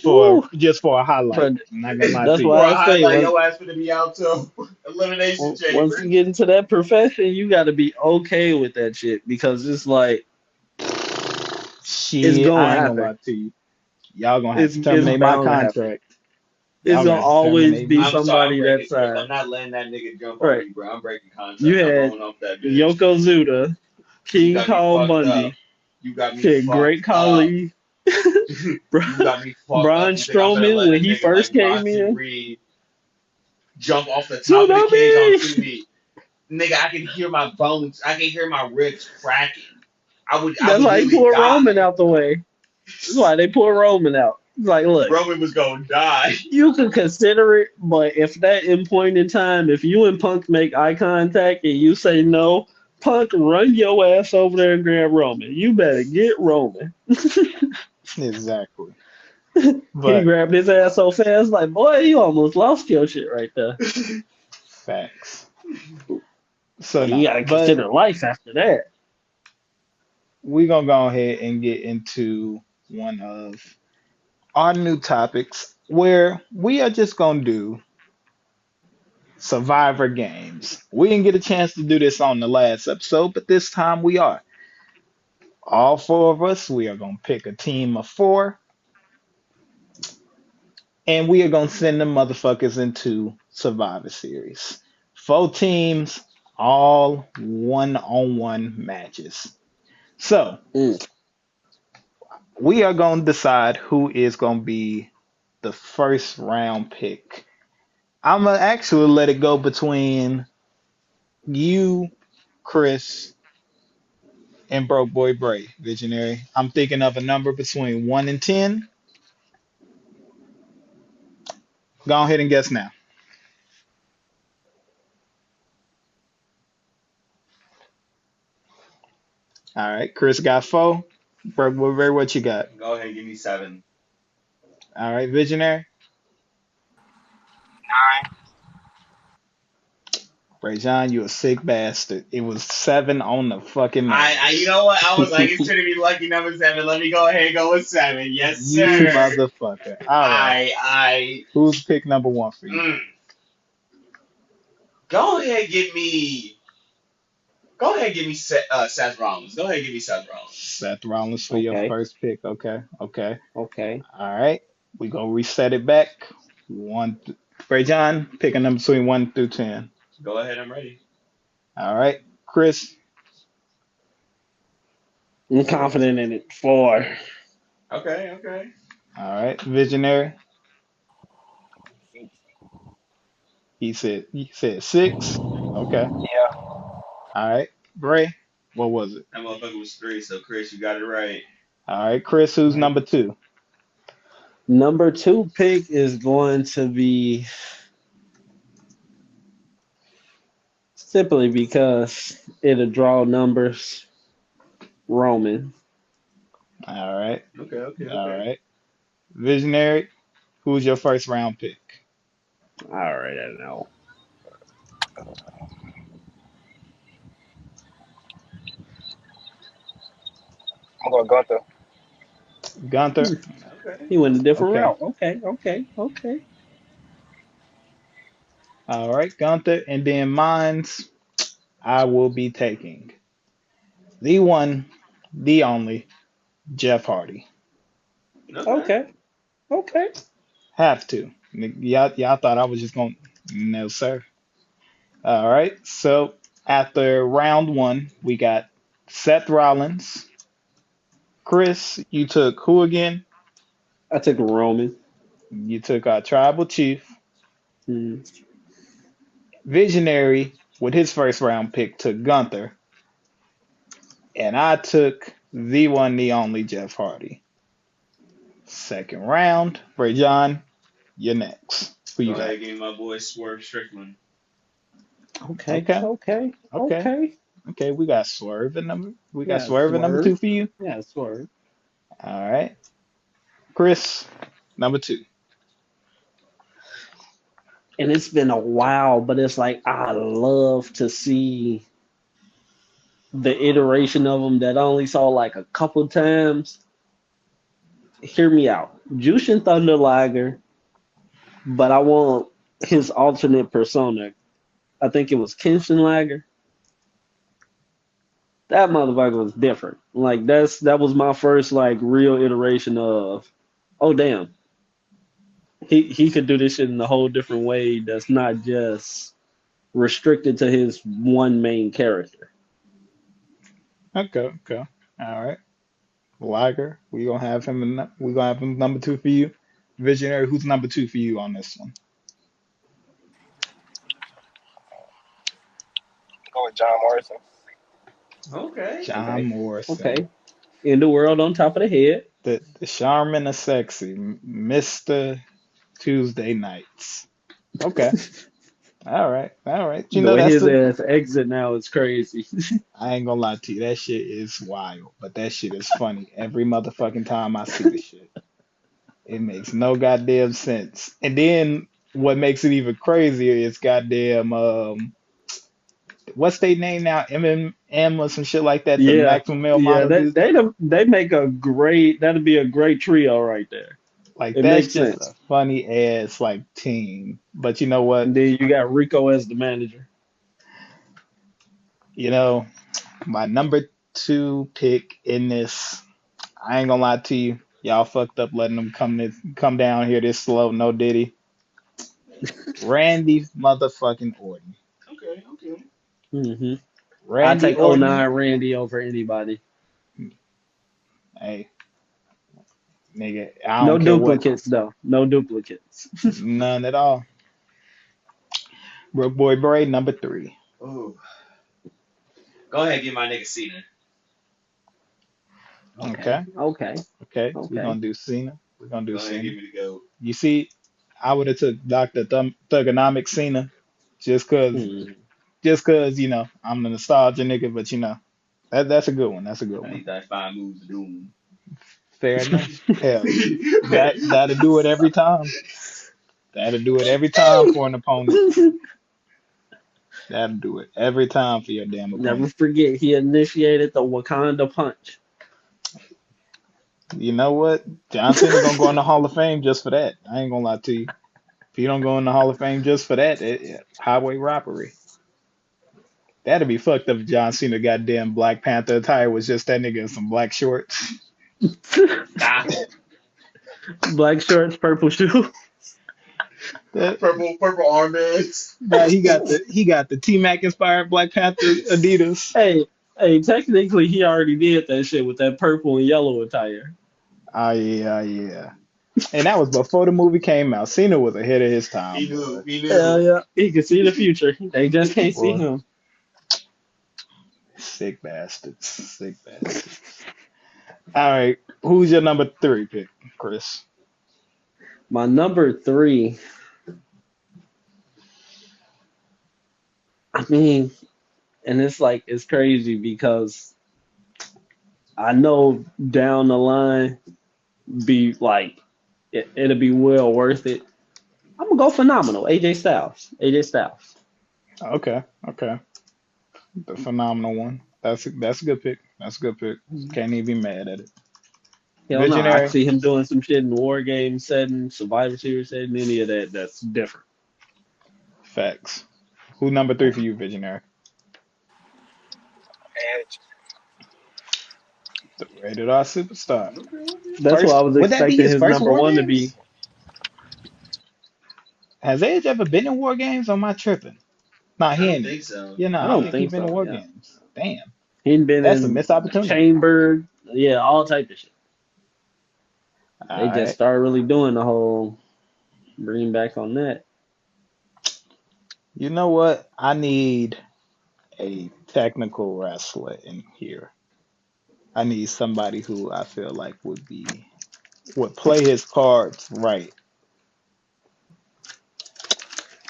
Woo. just for a highlight. But I'm not gonna lie that's to you. For why I a say highlight, your ass gonna be out till Elimination once Chamber. you get into that profession, you got to be okay with that shit because it's like it's Shit, gonna I ain't gonna happen. lie to you. Y'all gonna have to It's terminate my bound to happen. contract. It's Y'all gonna gonna have to always terminate be me. I'm sorry, I'm somebody that breaking. side. I'm not letting that nigga jump on Right. me, bro. I'm breaking You contract. I'm had rolling off that bitch. Yokozuna. You King got me Kong fucked up. Bundy, You got me shit, fucked Great up. Khali, You got me fucked up. Braun You think I'm gonna Strowman let when a he nigga first like came Bronson in. Reed jump off the top of the cage onto Tsunami! me? Nigga, I can hear my bones. I can hear my ribs cracking. I That's would why he literally pulled Roman die. out the way. That's why they pulled Roman out. It's like, look, Roman was gonna die. you can consider it, but if that in point in time, if you and Punk make eye contact and you say no, Punk run your ass over there and grab Roman. You better get Roman. Exactly. He But grabbed his ass so fast, like, boy, you almost lost your shit right there. facts. So You no. gotta But consider life after that. we're gonna go ahead and get into one of our new topics where we are just gonna do Survivor games. We didn't get a chance to do this on the last episode, but this time we are. All four of us, we are gonna pick a team of four, and we are gonna send them motherfuckers into Survivor Series. Four teams, all one-on-one matches. So Mm. we are gonna decide who is gonna be the first round pick. I'm gonna actually let it go between you, Chris, and Broke Boy Bray, Visionary. I'm thinking of a number between 1 and 10. Go ahead and guess now. All right, Chris got 4. Broke Boy Bray, what you got? Go ahead, give me 7. All right, Visionary. Ray John, you a sick bastard. It was 7 on the fucking You nose. know what? I was like, it's gonna be lucky number 7. Let me go ahead and go with 7. Yes, You sir. motherfucker. All right. I Who's pick number 1 for you? mm. Go ahead, give me. Go ahead, give me Seth Rollins. Go ahead, give me Seth Rollins. Seth Rollins for your Okay, first pick. Okay. Okay. okay. All right. We gonna reset it back. Ray John, pick a number between 1 through 10. Go ahead, I'm ready. All right. Chris. I'm confident in it. 4. Okay, okay. All right. Visionary. He said 6. Okay. Yeah. All right. Bray. What was it? That motherfucker was 3, so Chris, you got it right. All right. Chris, who's Right. number 2? Number 2 pick is going to be simply because it'll draw numbers. Roman. All right. Okay, okay, All okay. right. Visionary. Who's your first round pick? All right, I know. I'm going Gunther. Gunther. Okay. He went a different Okay. route. Okay, okay, okay. All right. Gunther. And then mine's, I will be taking the one, the only, Jeff Hardy. Okay. Okay, okay. Have to. Y'all thought I was just going to. No, sir. All right. So after round 1, we got Seth Rollins. Chris, you took who again? I took Roman. You took our tribal chief. Mm, Visionary, with his first round pick, took Gunther. And I took the one, the only Jeff Hardy. Second round. Bray John, you're next. Who Go you got? ahead, give me my boy Swerve Strickland. okay, Okay. okay, Okay. okay. Okay. We got Swerve and number. We got Yeah, Swerve and number 2 swerve. for you. Yeah, swerve. All right. Chris, number 2. And it's been a while, but it's like I love to see the iteration of them that I only saw like a couple times. Hear me out. Jushin Thunder Liger, but I want his alternate persona. I think it was Kenshin Liger. That motherfucker was different. Like that was my first like real iteration of, oh damn, he could do this shit in a whole different way that's not just restricted to his one main character. Okay, okay. All right. Liger, we gonna have him number two for you. Visionary, who's number two for you on this one? Go with John Morrison. Okay. John Okay. Morrison. Okay. In the world on top of the head. The Charmin of Sexy, Mr. Tuesday Nights. Okay. All right. All right. You The know, way that's his the ass exit now is crazy. I ain't gonna lie to you. That shit is wild, but that shit is funny every motherfucking time I see the shit. It makes no goddamn sense. And then what makes it even crazier is goddamn what's their name now? MMM or some shit like that. The Yeah. maximum male Yeah. model They dudes. they they make a great that'd be a great trio right there. Like It that's makes just a sense. funny ass like team. But you know what? And then you got Rico as the manager. You know, my number two pick in this, I ain't gonna lie to you. Y'all fucked up letting them come down here this slow, no diddy. Randy motherfucking Orton. Okay. Okay. Hmm I Randy take oh Orton. 09 Randy over anybody. Hey, nigga, I No don't care what. duplicates though. No duplicates. None at all. Broke Boy Bray, number three. Oh. Go ahead, get my nigga Cena. Okay. Okay, Okay. okay. We're Okay. gonna do Cena. We're gonna do Go ahead, Cena. give me the goat. You see, I would have took Dr. Thugonomic Cena just cause Hmm. just cause, I'm a nostalgia nigga, but that's a good one. That's a good I one. need that 5 moves of doom. Fair enough. Hell, that'll do it every time. That'll do it every time for an opponent. That'll do it every time for your damn Never opponent. forget he initiated the Wakanda punch. You know what? John Cena gonna go in the Hall of Fame just for that. I ain't gonna lie to you. If he don't go in the Hall of Fame just for that, highway robbery. That'd be fucked up if John Cena goddamn Black Panther attire was just that nigga in some black shorts. Stop it. Black shorts, purple shoe. That, Purple armbands. nah, he got the T Mac inspired Black Panther Adidas. Hey, hey, technically he already did that shit with that purple and yellow attire. Ah yeah, yeah. And that was before the movie came out. Cena was ahead of his time, He boy. knew. He Hell knew. yeah. He can see the future. They just can't see Boy, him. sick bastards. Sick bastards. All right, who's your number three pick, Chris? My number three, I mean, and it's like it's crazy because I know down the line be like it'll be well worth it. I'm gonna go phenomenal. AJ Styles. AJ Styles. Okay, okay. The phenomenal one. That's a good pick. That's a good pick. Can't even be mad at it. Hell no, I Visionary. see him doing some shit in War Games setting, Survivor Series setting, any of that. That's different. Facts. Who number three for you, Visionary? Edge. The Rated R Superstar. Okay. Okay. That's what I First, was would that be expecting his his first number War one to be. Games? Has Edge ever been in War Games? Or am I tripping? Nah, I he don't ain't. think so. Yeah, I nah, I don't think he think been in so. War Yeah, Games. Damn, he'd been that's a in missed opportunity. Chamber. Yeah, all type of shit. All They just right. started really doing the whole bringing back on that. You know what? I need a technical wrestler in here. I need somebody who I feel like would play his cards right.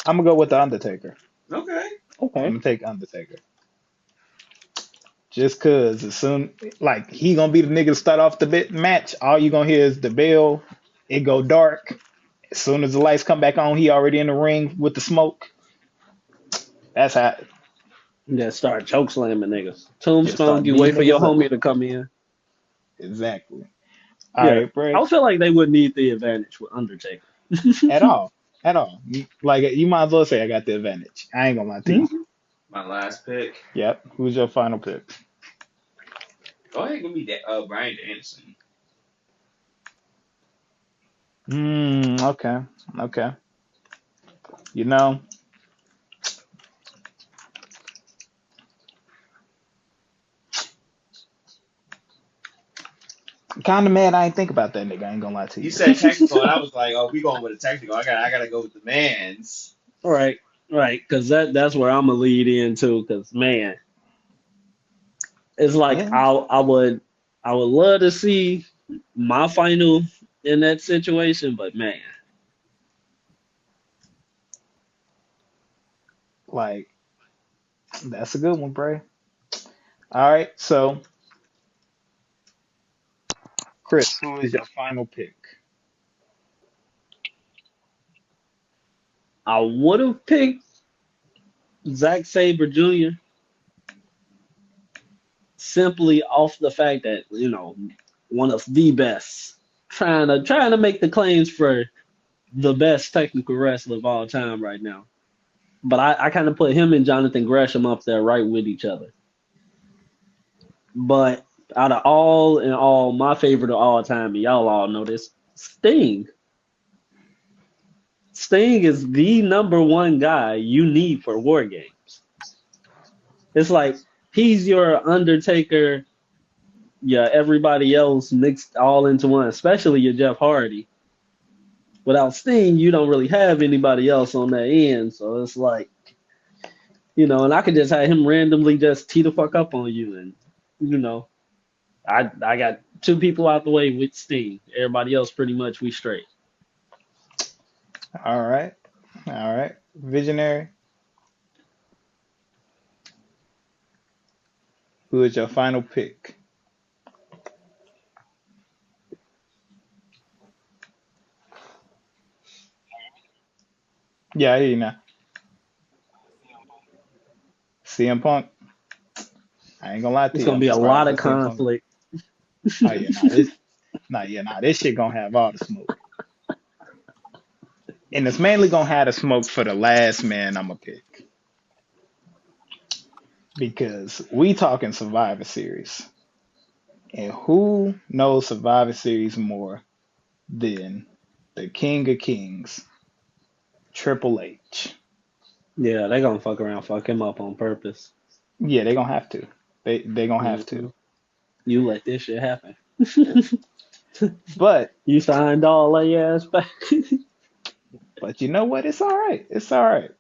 I'm gonna go with the Undertaker. Okay. I'm Okay. gonna take Undertaker. Just cause as soon like he gonna be the nigga to start off the match, all you gonna hear is the bell. It go dark. As soon as the lights come back on, he already in the ring with the smoke. That's how Just start choke slamming niggas. just Tombstone, start you beating wait for your niggas up. homie to come in. Exactly. All Yeah, right, Bray. I feel like they would need the advantage with Undertaker. At all. At all. Like you might as well say I got the advantage. I ain't gonna lie to you. Mhm. My last pick. Yep. Who's your final pick? Go ahead, give me that. Brian Danielson. Okay. Okay. You know, Kind of mad I ain't think about that nigga. I ain't gonna lie to You you. said technical, and I was like, oh, we going with a technical. I gotta go with the man's. Right, right, because that's where I'm gonna lead into. Because man, it's like Yeah, I would love to see my final in that situation, but man, like that's a good one, Bray. All right, so Chris, who is your final pick? I would have picked Zack Sabre Jr. simply off the fact that one of the best, trying to make the claims for the best technical wrestler of all time right now. But I kind of put him and Jonathan Gresham up there right with each other. But out of all in all, my favorite of all time, and y'all all know this, Sting. Sting is the number one guy you need for War Games. It's like he's your Undertaker, yeah, everybody else mixed all into one, especially your Jeff Hardy. Without Sting, you don't really have anybody else on that end. So it's like, and I could just have him randomly just tee the fuck up on you. And, I got two people out the way with Sting. Everybody else pretty much we straight. All right, all right, Visionary, who is your final pick? Yeah, I hear you now. CM Punk. I ain't gonna lie to It's you. gonna I'm be a surprised lot that of CM Punk. conflict. Oh yeah, this shit gonna have all the smoke, and it's mainly gonna have the smoke for the last man I'm gonna pick because we talking Survivor Series, and who knows Survivor Series more than the King of Kings, Triple H? Yeah, they gonna fuck around, fuck him up on purpose. Yeah, they gonna have to. They gonna have hmm to. You let this shit happen. But You signed all their ass back. you know what? It's all right. It's all right.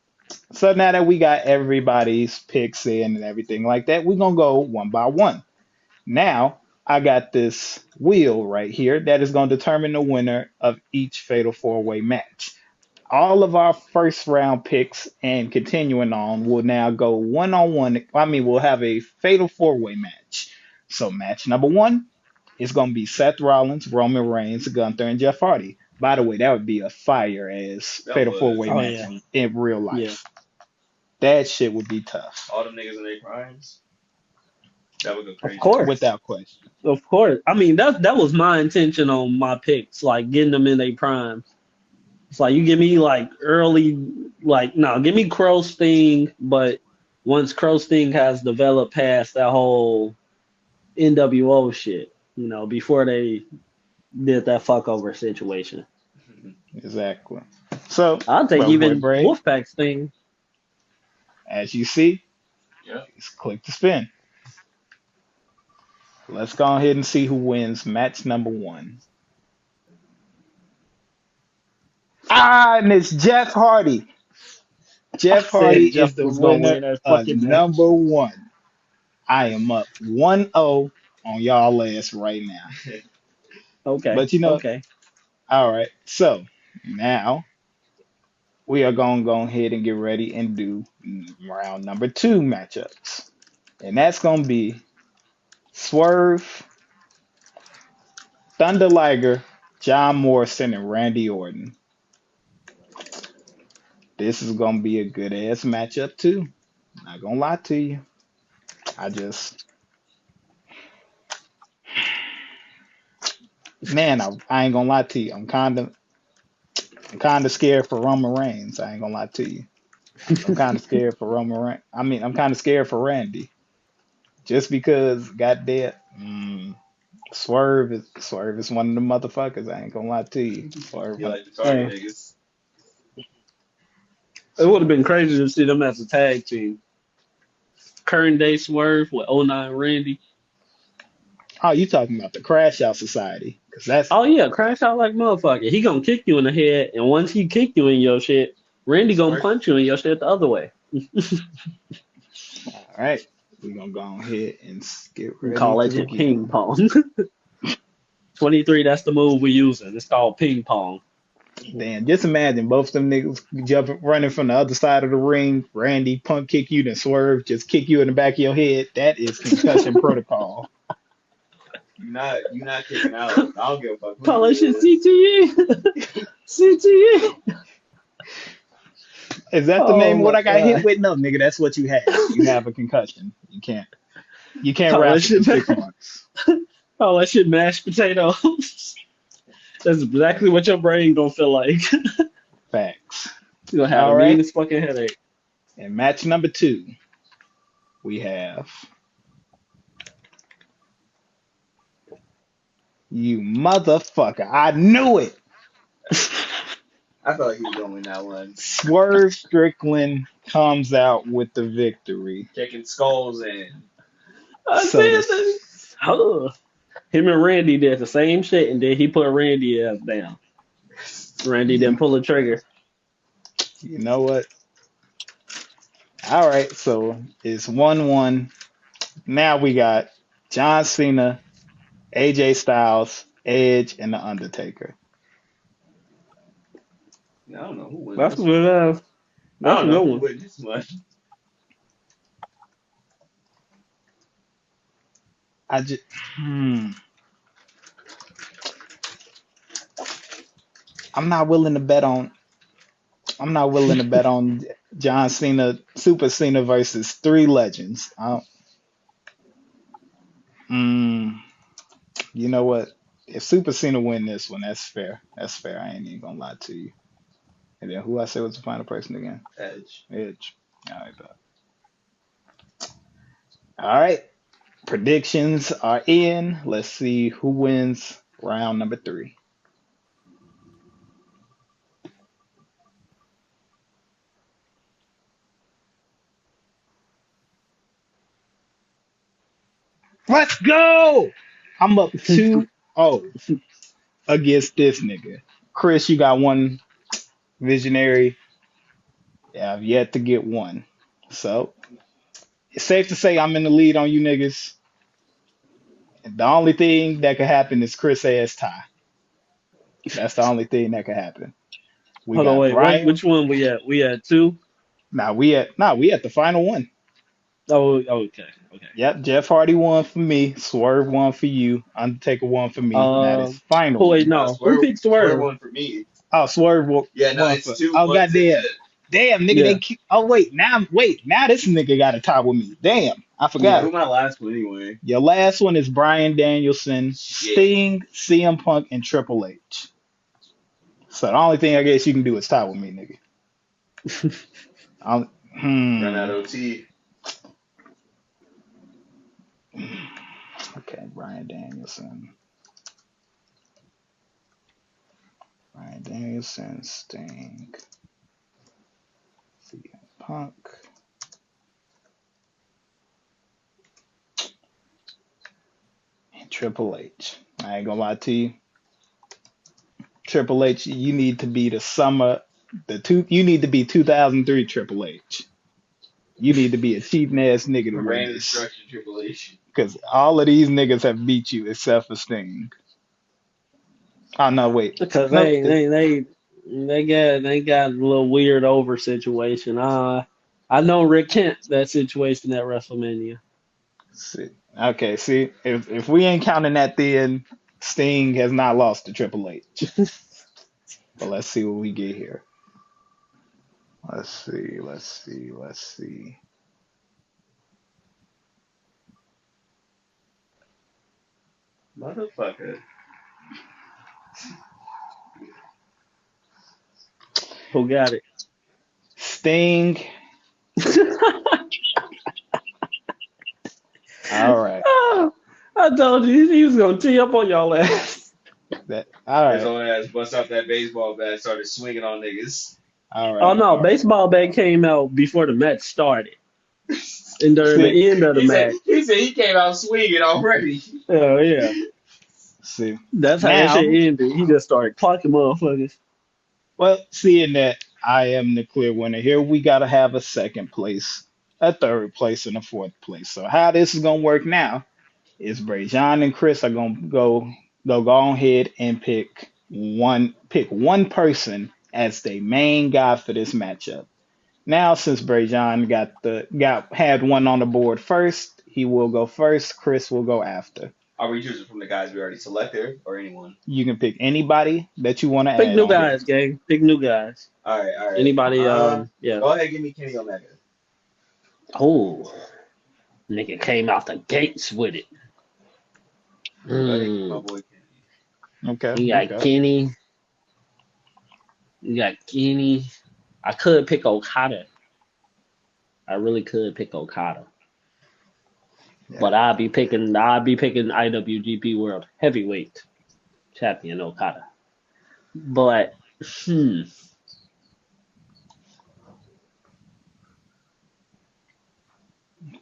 So now that we got everybody's picks in and everything like that, we're gonna go one by one. Now I got this wheel right here that is gonna determine the winner of each fatal four-way match. All of our first round picks and continuing on will now go one on one. I mean, we'll have a fatal four-way match. So match number one is gonna be Seth Rollins, Roman Reigns, Gunther, and Jeff Hardy. By the way, that would be a fire as That fatal was four-way Oh match yeah, in real yeah. life. That shit would be tough, all them niggas in their primes. That would go Of crazy. course. without question. Of course. I mean, that was my intention on my picks, like getting them in their prime. It's like you give me like early, like no, give me Crow Sting, but once Crow Sting has developed past that whole NWO shit, before they did that fuck over situation. Exactly. So, I'll take Brother Boy even Bray, Wolfpack Sting. as you see, Yep. just click to spin. Let's go ahead and see who wins match number one. Ah, and it's Jeff Hardy. I Jeff Hardy said Jeff is the was gonna winner win that of fucking match. number one. I am up 1-0 on y'all ass right now. Okay, But okay. all right. So now we are going to go ahead and get ready and do round number two matchups. And that's going to be Swerve, Thunder Liger, John Morrison, and Randy Orton. This is going to be a good ass matchup, too. Not going to lie to you. I just, man, I ain't going to lie to you. I'm kind of scared for Roman Reigns. I ain't going to lie to you. I'm kind of scared for Roman Reigns. I mean, I'm kind of scared for Randy. Just because, goddamn, Swerve is one of the motherfuckers. I ain't gonna lie to you. Swerve You one. like the target Hey, niggas. it would have been crazy to see them as a tag team. Current day Swerve with '09 Randy. Oh, you talking about the Crash Out Society? Because that's Oh yeah, crash out like motherfucker. He gonna kick you in the head, and once he kick you in your shit, Randy gonna Swerve. punch you in your shit the other way. all right. We're gonna go ahead and get We ready call to that shit ping begin. pong. 23, that's the move we using. It's called ping pong. Damn, just imagine both them niggas jumping, running from the other side of the ring. Randy punk kick you, then Swerve just kick you in the back of your head. That is concussion protocol. You not kicking out. I don't give a fuck who Call you that shit is. CTE. CTE. Is that the Oh name of what my I got hit god. with? No, nigga, that's what you have. You have a concussion. You can't Call that wrestle for shit 6 months. call that shit mashed potatoes. That's exactly what your brain gonna feel like. Facts. You're gonna have the All right. meanest fucking headache. And match number 2, we have you motherfucker. I knew it. I felt like he was gonna win that one. Swerve Strickland comes out with the victory. Kicking skulls in. I So said that. this, Him and Randy did the same shit, and then he put Randy ass down. Randy didn't you, pull the trigger. you know what? All right, so it's 1-1. Now we got John Cena, AJ Styles, Edge, and The Undertaker. I don't know who won That's this a one. good. I That's a don't know good who one. won this one. I just, I'm not willing to bet on. I'm not willing to bet on John Cena, Super Cena versus 3 legends. Mm, you know what? If Super Cena win this one, that's fair. That's fair. I ain't even gonna lie to you. And then who I said was the final person again? Edge. Edge. All right, bet. All right. Predictions are in. Let's see who wins round number 3. Let's go. I'm up 2-0 against this nigga. Chris, you got one visionary. Yeah, I've yet to get one. So it's safe to say I'm in the lead on you niggas. The only thing that could happen is Chris ass tie. That's the only thing that could happen. We Hold on, got wait. What? Brian. Which one we at? We at 2. We at the final one. Oh, okay, okay. Yep, Jeff Hardy won for me. Swerve won for you. Undertaker won for me. Now this final Oh wait, one. no. Who Swerve, picked Swerve Swerve? won for me. Oh, Swerve Yeah, no, won it's for. 2 Oh 1 to goddamn, damn nigga. Yeah. Oh wait. Now this nigga got a tie with me. Damn, I Yeah, forgot. who my last one anyway? Your last one is Brian Danielson, Shit. Sting, CM Punk, and Triple H. So the only thing I guess you can do is tie with me, nigga. Um, Run out hmm. OT. Okay, Brian Danielson, Sting, CM Punk, and Triple H. I ain't gonna lie to you. Triple H, you need to be you need to be 2003 Triple H. You need to be a cheating ass nigga to win Random this. destruction Triple H. Because all of these niggas have beat you except for Sting. Oh no, wait. Because No, they got a little weird over situation. I know Rick Kent that situation at WrestleMania. see. Okay, see, if we ain't counting that, then Sting has not lost to Triple H. But let's see what we get here. Let's see. Motherfucker. Who got it? Sting. All right. I told you he was gonna tee up on y'all ass. All His right. old ass bust out that baseball bat, started swinging on niggas. All Oh right. no, All right. baseball bat came out before the match started. And during See, the end of the match, he said he came out swinging already. oh yeah, see. that's how that shit Now, ended. He just started clocking motherfuckers. well, seeing that I am the clear winner here, we gotta have a second place, a third place, and a fourth place. So how this is gonna work now is Brajan and Chris are gonna go ahead and pick one person as the main guy for this matchup. Now, since Brajan had one on the board first, he will go first. Chris will go after. Are we choosing from the guys we already selected or anyone? You can pick anybody that you want to Pick add new on here. guys, gang. Pick new guys. All right, all right. Anybody? Yeah. Go ahead, give me Kenny Omega. Oh, nigga came out the gates with it. Go ahead, give me my Mm. boy Kenny. Okay, You got okay. Kenny. You got Kenny. I could pick Okada. I really could pick Okada. Yeah. But I'd be picking IWGP World Heavyweight Champion Okada. But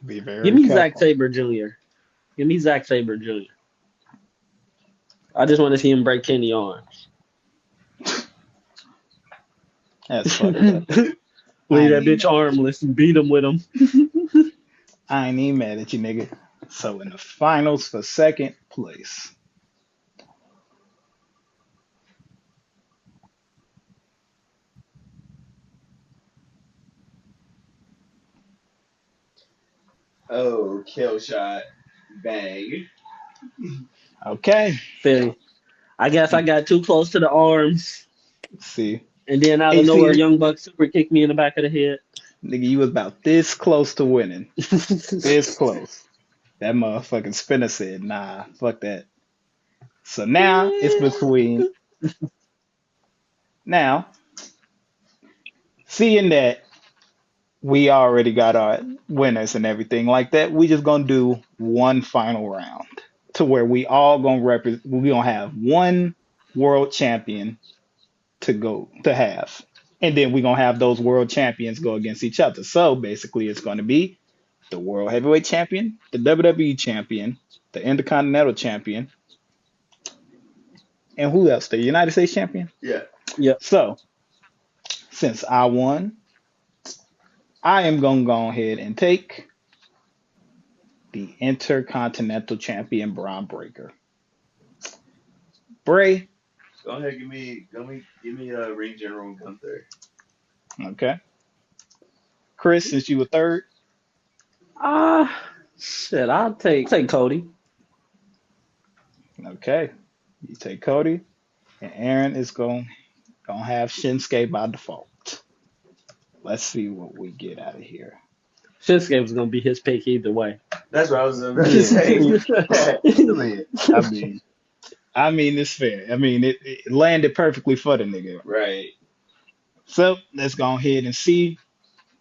Be give very me Zack careful. Sabre Jr. Give me Zack Sabre Jr. I just want to see him break Kenny arms. That's fucked up. Leave I that ain't bitch armless and beat him with him. I ain't even mad at you, nigga. So in the finals for second place, Oh, kill shot. Bang. okay. Philly. I guess I got too close to the arms. See, And then out of nowhere, AC, Young Buck super kicked me in the back of the head. nigga, you was about this close to winning. This close. That motherfucking spinner said, "Nah, fuck that." So now it's between now, seeing that we already got our winners and everything like that, we just gonna do one final round to where we gonna have one world champion to have. And then we're gonna have those world champions go against each other. So basically it's gonna be the world heavyweight champion, the WWE champion, the Intercontinental champion, and who else? The United States champion? Yeah. Yep. So since I won, I am gonna go ahead and take the Intercontinental champion Braun Breaker. Bray, Go ahead, give me a ring general and Gunther. okay. Chris, since you were third, Shit, I'll take Cody. okay. You take Cody, and Aaron is gonna have Shinsuke by default. Let's see what we get out of here. Shinsuke was gonna be his pick either way. That's what I was about to Yeah, say. I mean, it's fair. I mean, it landed perfectly for the nigga. Right. So let's go ahead and see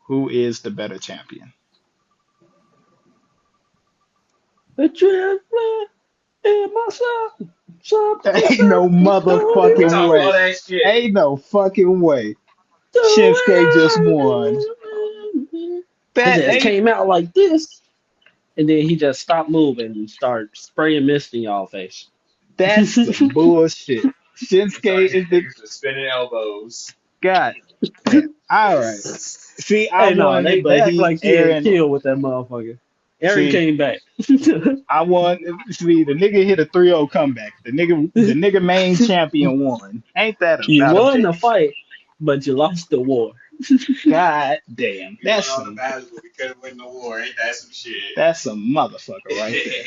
who is the better champion. The champion in myself. Ain't no We motherfucking talk all way. that shit. Ain't no fucking way. Shinsuke just won. He That just ain't. came out like this, and then he just stopped moving and started spraying mist in y'all face. That's some bullshit. And Shinsuke started is hitting the niggas with spinning elbows. god. Damn. All right. See, I Hey, no, won it, they but act like he ain't Aaron. killed with that motherfucker. Aaron See, came back. I won. See, the nigga hit a 3-0 comeback. The nigga main champion won. Ain't that You about a won the bitch? fight, but you lost the war. God damn. We won all the battles, but we couldn't win the war. Ain't that some shit? That's some motherfucker right there.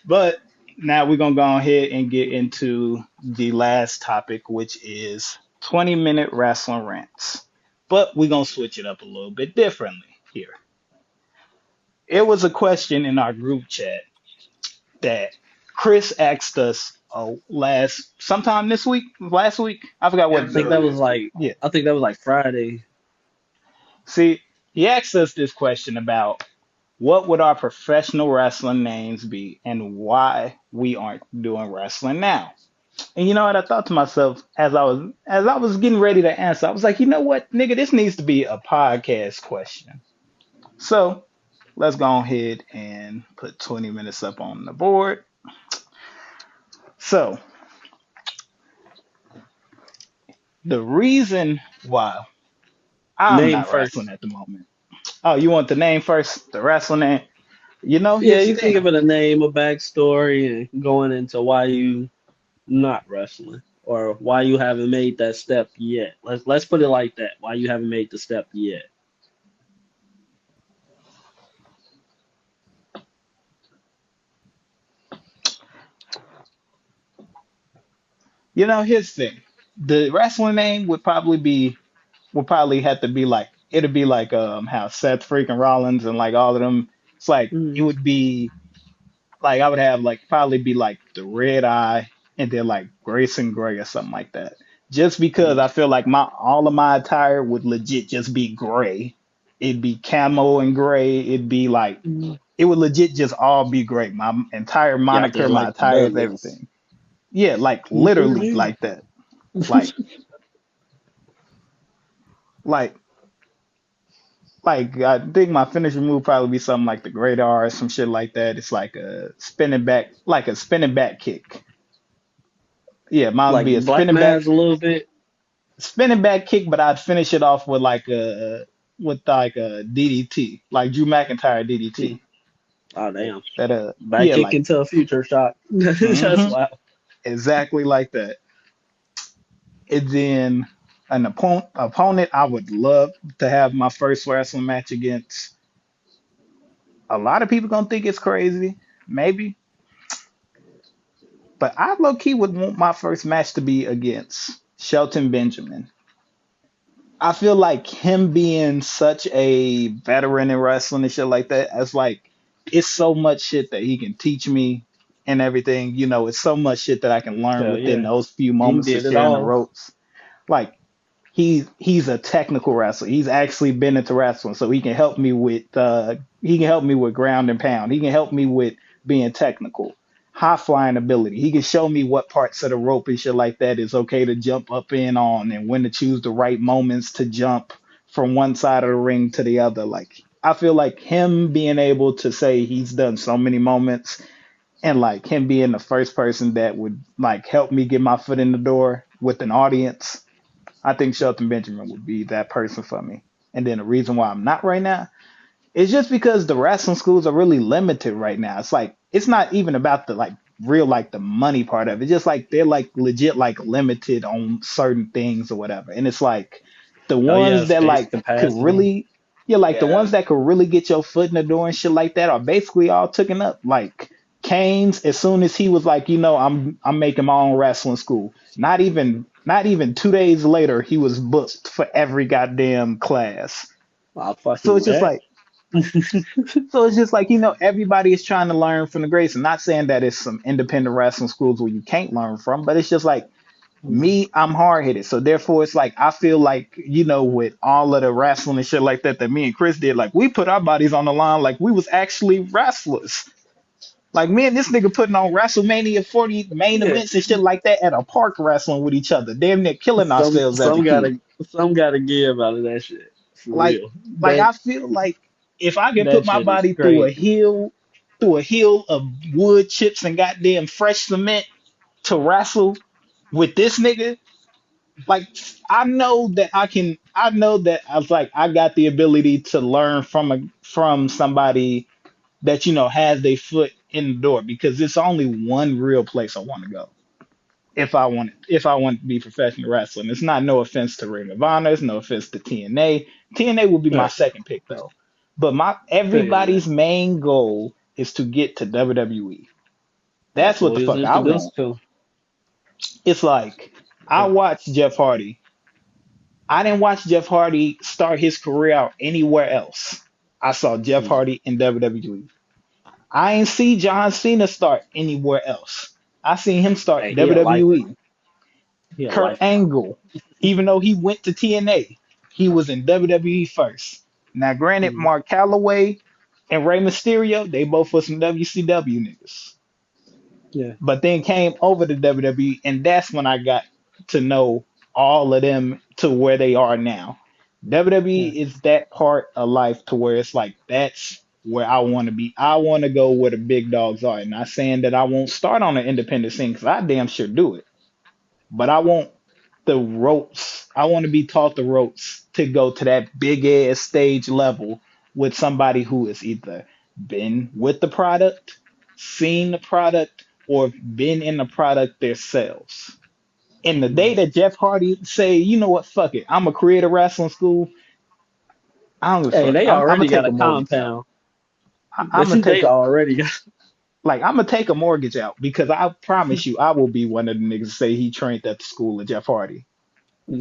But now we're gonna go ahead and get into the last topic, which is 20-minute wrestling rants. But we're gonna switch it up a little bit differently here. It was a question in our group chat that Chris asked us sometime last week. I forgot Yeah, what it I was think the that earlier was this like week. yeah. Friday. See, he asked us this question about what would our professional wrestling names be and why we aren't doing wrestling now. And you know what? I thought to myself as I was getting ready to answer, I was like, you know what, nigga, this needs to be a podcast question. So let's go ahead and put 20 minutes up on the board. So the reason why I'm Name not wrestling first. at the moment. Oh, you want the name first? The wrestling name? You know, Yeah, here's the you can thing. give it a name, a backstory, and going into why you not wrestling or why you haven't made that step yet. Let's put it like that. Why you haven't made the step yet. You know, here's the thing. The wrestling name would probably have to be like it'd be like how Seth freaking Rollins and like all of them. It's like it Mm. would be like I would have like probably be like the Red Eye and then like Grayson Gray or something like that. Just because I feel like my all of my attire would legit just be gray. It'd be camo and gray. It'd be like Mm. it would legit just all be gray. My entire Yeah, moniker, just my like the attires, Dudleys. everything. Yeah, like literally Okay. like that. Like like I think my finisher move probably be something like the Great R or some shit like that. It's like a spinning back kick. Yeah, mine would Like be a Black Mass a little bit. spinning back kick, but I'd finish it off with like a DDT, like Drew McIntyre Mm. DDT. Oh damn. That Back yeah, kick like into a future shot. That's hmm wild. exactly like that. And then an opponent I would love to have my first wrestling match against. A lot of people gonna think it's crazy, maybe, but I low key would want my first match to be against Shelton Benjamin. I feel like him being such a veteran in wrestling and shit like that, as like it's so much shit that he can teach me and everything. You know, it's so much shit that I can learn Hell within yeah. those few He moments of did it sharing the all. ropes. Like he's a technical wrestler. He's actually been into wrestling, so he can help me with ground and pound. He can help me with being technical, high flying ability. He can show me what parts of the rope and shit like that is okay to jump up in on, and when to choose the right moments to jump from one side of the ring to the other. Like I feel like him being able to say he's done so many moments and like him being the first person that would like help me get my foot in the door with an audience. I think Shelton Benjamin would be that person for me. And then the reason why I'm not right now is just because the wrestling schools are really limited right now. It's like it's not even about the like real like the money part of it. Just like they're like legit like limited on certain things or whatever. And it's like the Oh yeah, ones that space like could capacity. really yeah, like the Yeah. ones that could really get your foot in the door and shit like that are basically all taken up. Like Kane's, as soon as he was like, I'm making my own wrestling school. Not even 2 days later, he was booked for every goddamn class. I So fucking it's just bet. like everybody is trying to learn from the greats. I'm not saying that it's some independent wrestling schools where you can't learn from, but it's just like me, I'm hard headed. So therefore it's like I feel like, with all of the wrestling and shit like that me and Chris did, like we put our bodies on the line like we was actually wrestlers. Like me and this nigga putting on WrestleMania 40 main Yeah. events and shit like that at a park wrestling with each other, damn near killing Some ourselves as a some kid. gotta give out of that shit. For Like real. like That I feel like if I can put that my shit is body crazy. through a hill of wood chips and goddamn fresh cement to wrestle with this nigga, like I know that I was like I got the ability to learn from somebody that has their foot in the door, because it's only one real place I want to go if I want to be professional wrestling. It's not, no offense to Ring of Honor, it's no offense to TNA. TNA will be my Right. second pick though. But my Hell yeah. everybody's main goal is to get to WWE. That's That's what what the we was fuck I want. introduced to. It's like I Yeah. watched Jeff Hardy. I didn't watch Jeff Hardy start his career out anywhere else. I saw Jeff Mm. Hardy in WWE. I ain't see John Cena start anywhere else. I seen him start Hey, he a lifer. WWE. He a Kurt lifer. Angle, even though he went to TNA, he was in WWE first. Now, granted, Mm. Mark Calloway and Rey Mysterio, they both were some WCW niggas, Yeah. but then came over to WWE, and that's when I got to know all of them to where they are now. Yeah. WWE is that part of life to where it's like where I want to be. I want to go where the big dogs are. And not saying that I won't start on an independent scene because I damn sure do it. But I want the ropes. I want to be taught the ropes to go to that big ass stage level with somebody who has either been with the product, seen the product, or been in the product themselves. And the day that Jeff Hardy say, you know what, fuck it, I'm gonna create a wrestling school. I don't give a Hey, fuck. they I'm gonna already got take a a mortgage out. compound. I'm gonna take They a already got I'm gonna take a mortgage out because I promise you I will be one of the niggas say he trained at the school of Jeff Hardy.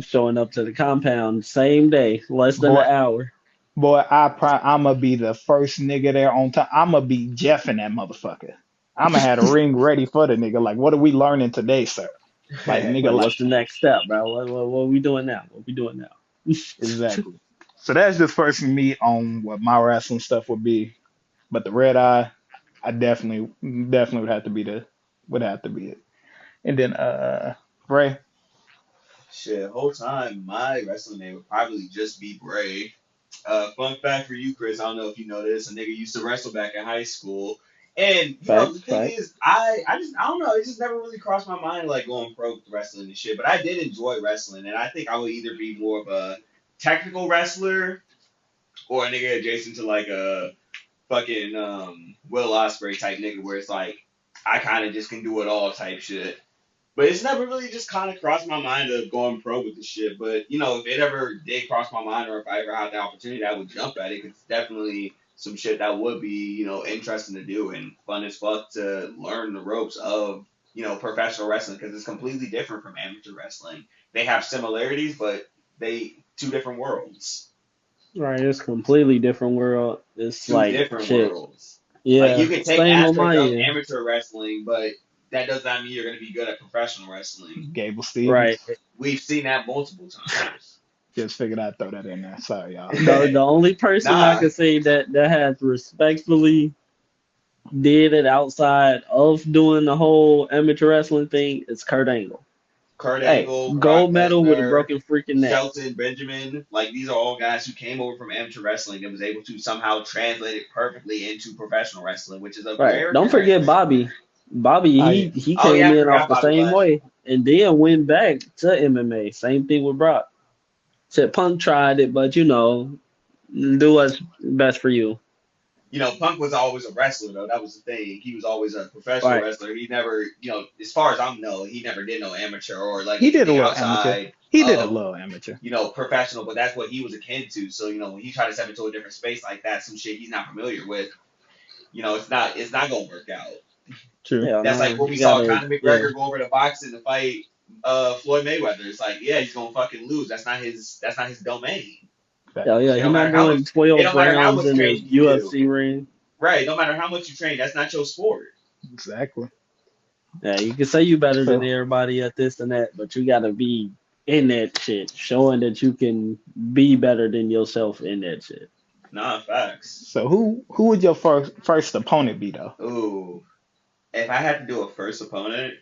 showing up to the compound same day, less than Boy, an hour. boy, I'm gonna be the first nigga there on time. I'm gonna be Jeff in that motherfucker. I'm gonna have a ring ready for the nigga. Like, what are we learning today, sir? Like, nigga, Like, like, what's the next step, bro? What are we doing now? What we doing now? exactly. So that's just first me on what my wrestling stuff would be. But the red eye, I definitely would have to be it. And then Bray, Shit, whole time my wrestling name would probably just be Bray. Fun fact for you, Chris. I don't know if you know this. A nigga used to wrestle back in high school, and the Facts, thing facts. is, I don't know. It just never really crossed my mind like going pro with wrestling and shit. But I did enjoy wrestling, and I think I would either be more of a technical wrestler or a nigga adjacent to like a fucking Will Ospreay type nigga, where it's like I kind of just can do it all type shit. But it's never really just kind of crossed my mind of going pro with the shit. But if it ever did cross my mind, or if I ever had the opportunity, I would jump at it. 'Cause it's definitely some shit that would be interesting to do and fun as fuck to learn the ropes of professional wrestling because it's completely different from amateur wrestling. They have similarities, but they two different worlds, Right, it's completely different world. It's two like different shit. worlds. Like you Yeah, can take same on my aspects of end. amateur wrestling, but that does not mean you're going to be good at professional wrestling. Gable Right. Stevens. We've seen that multiple times. Just figured I'd throw that in there. Sorry, y'all. The only person I Nah, could say that has respectfully did it outside of doing the whole amateur wrestling thing is Kurt Angle. Kurt Hey, Angle, Brock gold medal with a Lesnar, broken freaking neck. Shelton Benjamin, like these are all guys who came over from amateur wrestling and was able to somehow translate it perfectly into professional wrestling, which is a Right. rare Don't occurrence. forget Bobby. Bobby, I he Oh yeah, came I in forgot off the Bobby same Lashley. way and then went back to MMA. Same thing with Brock. Said Punk tried it, but do what's best for you. Punk was always a wrestler though. That was the thing. He was always a professional Right. wrestler. He never, as far as I know, he never did no amateur or like he did a anything little amateur. outside He did a of little amateur. professional. But that's what he was akin to. So when he tried to step into a different space like that, some shit he's not familiar with, it's not gonna work out. True. Yeah, That's like no, what we you saw gotta Conor yeah. McGregor go over to boxing to fight Floyd Mayweather. It's like, yeah, he's gonna fucking lose. That's not his domain. Yeah, yeah. It He don't not matter how much doing it 12 don't matter how rounds much in a training you do. UFC ring. Right. No matter how much you train, that's not your sport. Exactly. Yeah, you can say you better than So everybody at this and that, but you gotta be in that shit, showing that you can be better than yourself in that shit. Nah, facts. so who would your first opponent be though? Ooh. If I had to do a first opponent,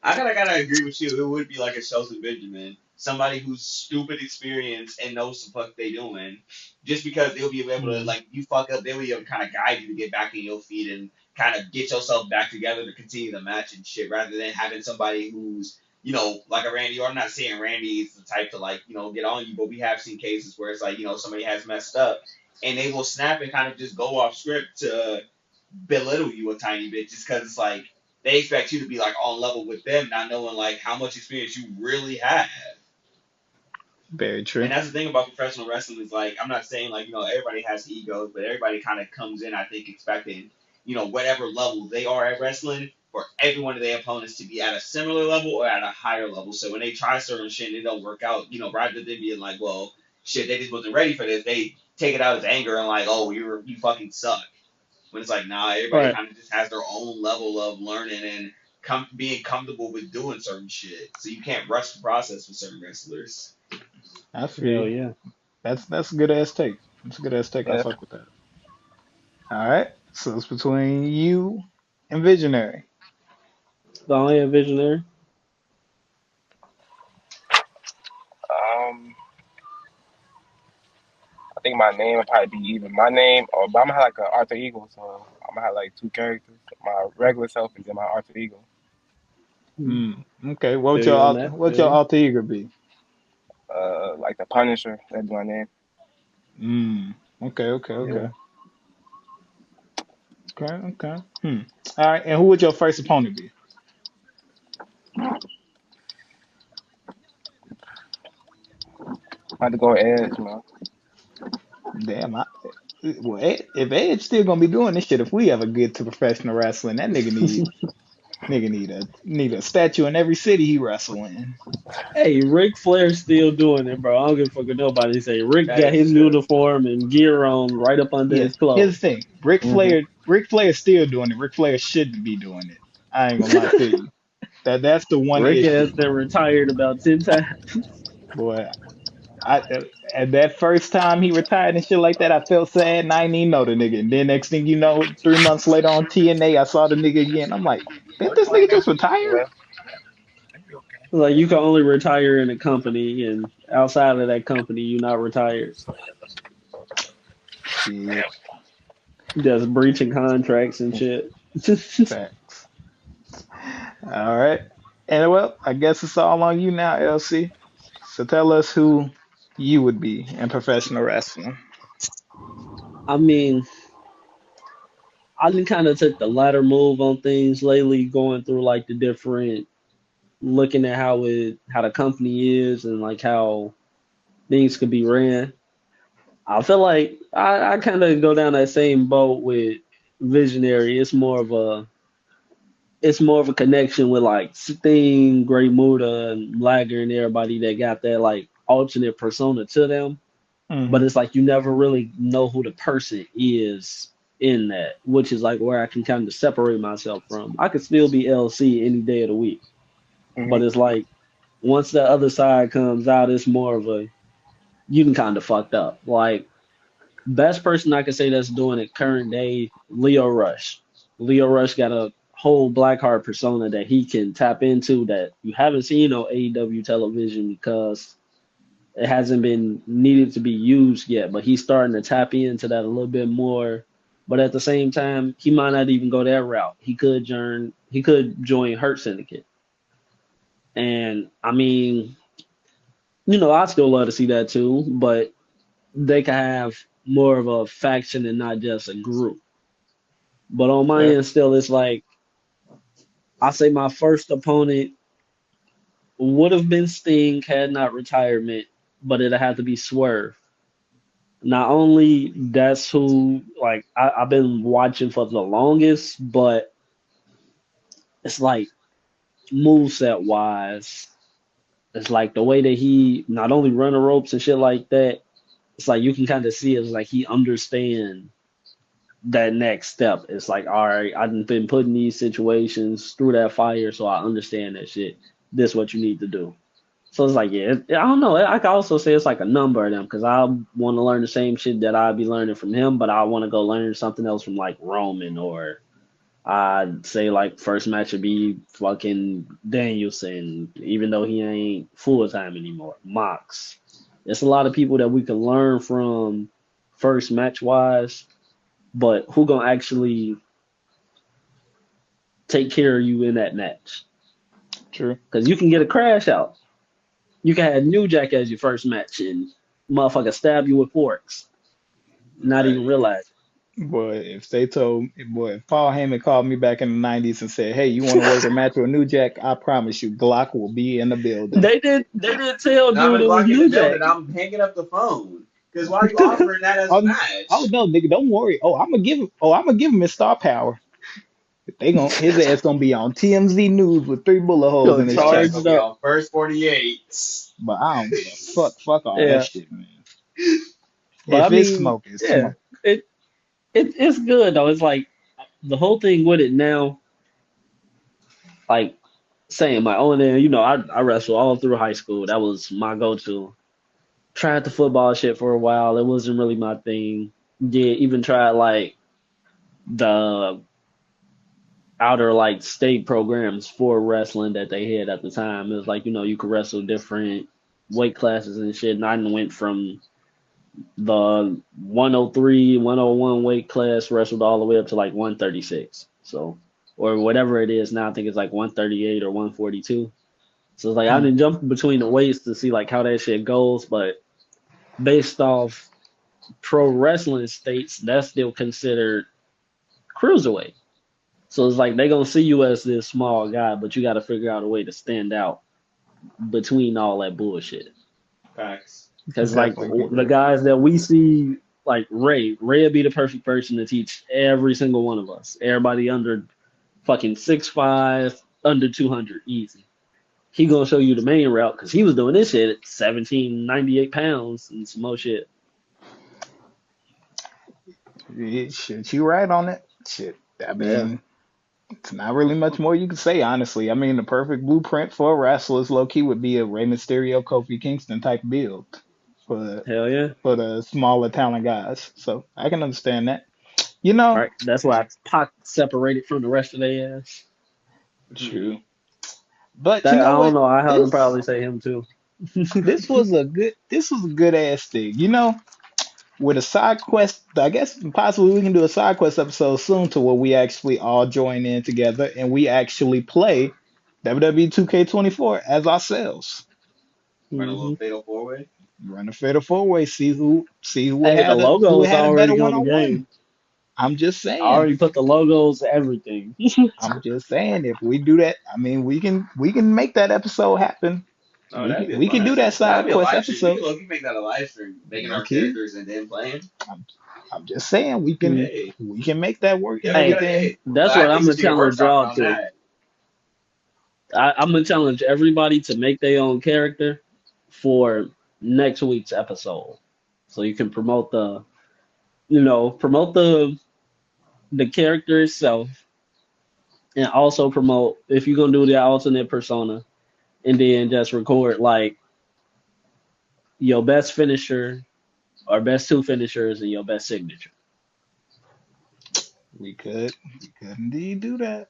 I gotta agree with you. It would be like a Shelton Benjamin, somebody who's stupid experience and knows the fuck they doing. Just because they'll be able to Mm, like you fuck up, they'll be able to kind of guide you to get back in your feet and kind of get yourself back together to continue the match and shit, rather than having somebody who's like a Randy. Or I'm not saying Randy is the type to like get on you, but we have seen cases where it's like somebody has messed up and they will snap and kind of just go off script to belittle you a tiny bit just because it's like they expect you to be like on level with them, not knowing like how much experience you really have. very And true. that's the thing about professional wrestling is like I'm not saying like everybody has egos, but everybody kind of comes in I think expecting whatever level they are at wrestling for every one of their opponents to be at a similar level or at a higher level. So when they try certain shit and it don't work out, rather than being like, well, shit, they just wasn't ready for this, they take it out as anger and like, oh, you fucking suck. When it's like, nah, everybody Right. kind of just has their own level of learning and being comfortable with doing certain shit. So you can't rush the process with certain wrestlers. I feel Hell you. yeah. That's a good ass take. That's a good ass take. I Yeah. fuck with that. All right. So it's between you and Visionary. The only visionary. Um, I think my name would probably be either my name or, but I'm gonna have like an alter ego. So I'm gonna have like two characters: my regular self and then my alter ego. Okay. Feel you on that. What Feel your you. alter ego be? Like the Punisher. That'd be my name. Mm. Okay. Okay. Yeah. Okay. Okay. Okay. All right. And who would your first opponent be? I had to go with Edge, man. Damn. Well, if Edge still gonna be doing this shit, if we ever get to professional wrestling, that nigga need a statue in every city he wrestle in. Hey, Ric Flair's still doing it, bro. I don't give a fuck what nobody say. Rick That got is his true. uniform and gear on right up under Yeah. his Here's clothes. the thing. Hmm. Ric Flair's still doing it. Ric Flair shouldn't be doing it. I ain't gonna lie to you. That's the one Rick has issue, been retired about 10 times. boy. I At that first time he retired and shit like that, I felt sad and I didn't even know the nigga. And then next thing you know, 3 months later on TNA, I saw the nigga again. I'm like, didn't this nigga just retire? Yeah. Like, you can only retire in a company, and outside of that company, you're not retired. Shit, Just breaching contracts and shit. facts. All right. And well, I guess it's all on you now, LC. So tell us who you would be in professional wrestling. I mean, I done kind of took the latter move on things lately, going through like the different, looking at how the company is and like how things could be ran. I feel like I kind of go down that same boat with Visionary. It's more of a connection with like Sting, Great Muta, and Lagger and everybody that got that like alternate persona to them. But Hmm. it's like you never really know who the person is in that, which is like where I can kind of separate myself from. I could still be LC any day of the week, Hmm. but it's like once the other side comes out, it's more of a you can kind of fucked up. Like best person I could say that's doing it current day, Leo Rush. Leo Rush got a whole Blackheart persona that he can tap into that you haven't seen on AEW television because it hasn't been needed to be used yet. But he's starting to tap into that a little bit more. But at the same time, he might not even go that route. He could join Hurt Syndicate. And I mean, I still love to see that too, but they could have more of a faction and not just a group. But on my Yeah, end, still, it's like I say my first opponent would have been Sting had not retirement, but it'd have to be Swerve. Not only that's who like I've been watching for the longest, but it's like moveset wise, it's like the way that he not only run the ropes and shit like that. It's like you can kind of see it's like he understands that next step. It's like, all right, I've been put in these situations through that fire, so I understand that shit. This is what you need to do. So it's like, yeah, I don't know. I can also say it's like a number of them because I want to learn the same shit that I'd be learning from him, but I want to go learn something else from like Roman or I'd say like first match would be fucking Danielson, even though he ain't full time anymore. Mox. There's a lot of people that we can learn from first match wise, but who gonna actually take care of you in that match? true. Because you can get a crash out. You can have New Jack as your first match and motherfucker stab you with forks, not Right. even realize Boy, if Paul Heyman called me back in the '90s and said, "Hey, you want to work a it. match with New Jack?" I promise you, Glock will be in the building. They did tell Now I'm dude in it was Glock in the New Jack. building. I'm hanging up the phone. Because why are you offering that as a Oh, oh match? no, nigga, don't worry. I'm gonna give him his star power. His ass gonna be on TMZ News with 3 bullet holes Go in his Your ass charge gonna it chest. be up. on first 48. But I don't give a fuck. Fuck all that Yeah. shit, man. But I If it's mean, smoke, it's yeah. smoke. It's good though. It's like the whole thing with it now, like saying my own there, I wrestled all through high school. That was my go to. Tried the football shit for a while. It wasn't really my thing. Did even tried like the outer like state programs for wrestling that they had at the time. It was like, you could wrestle different weight classes and shit. And I went from The 103, 101 weight class wrestled all the way up to like 136. So, or whatever it is now, I think it's like 138 or 142. So it's like I Mm. didn't jump between the weights to see like how that shit goes, but based off pro wrestling states, that's still considered cruiserweight. So it's like they gonna see you as this small guy, but you got to figure out a way to stand out between all that bullshit. Facts. Because like Definitely get the that. guys that we see, like Ray would be the perfect person to teach every single one of us. Everybody under fucking 6'5", under 200, easy. He gonna show you the main route because he was doing this shit at 1798 pounds and some more shit. Shit, you right on it. Shit. I Yeah, mean, it's not really much more you can say, honestly. I mean, the perfect blueprint for a wrestler is low key would be a Rey Mysterio, Kofi Kingston type build for hell yeah. for the smaller talent guys. So I can understand that. You know, Right, that's why Pac separated from the rest of their ass. true. But you That I know don't what? know. I heard him This probably say him too. this was a good ass thing. You know, with a side quest, I guess possibly we can do a side quest episode soon to where we actually all join in together and we actually play WWE 2K24 as ourselves. Run a little Hmm. fatal four way. Run a fatal four way, see Hey, the who logo's had a better already one on the on one. game. I'm just I saying. already put the logos, everything. I'm just saying. If we do that, I mean, we can make that episode happen. Oh, that'd be a We fun can do that episode. That'd side be a quest live stream. We episode. could look, make that a live stream, making Low our key. characters and then playing. I'm I'm just saying Hmm. Hey, we can make that work and yeah, we gotta. Hey, everything. Hey, that's I what I'm think we gonna should get challenge workshopping y'all on to. that. I'm gonna challenge everybody to make their own character for next week's episode, so you can promote promote the character itself, and also promote if you're gonna do the alternate persona, and then just record like your best finisher or best two finishers and your best signature. We could indeed do that.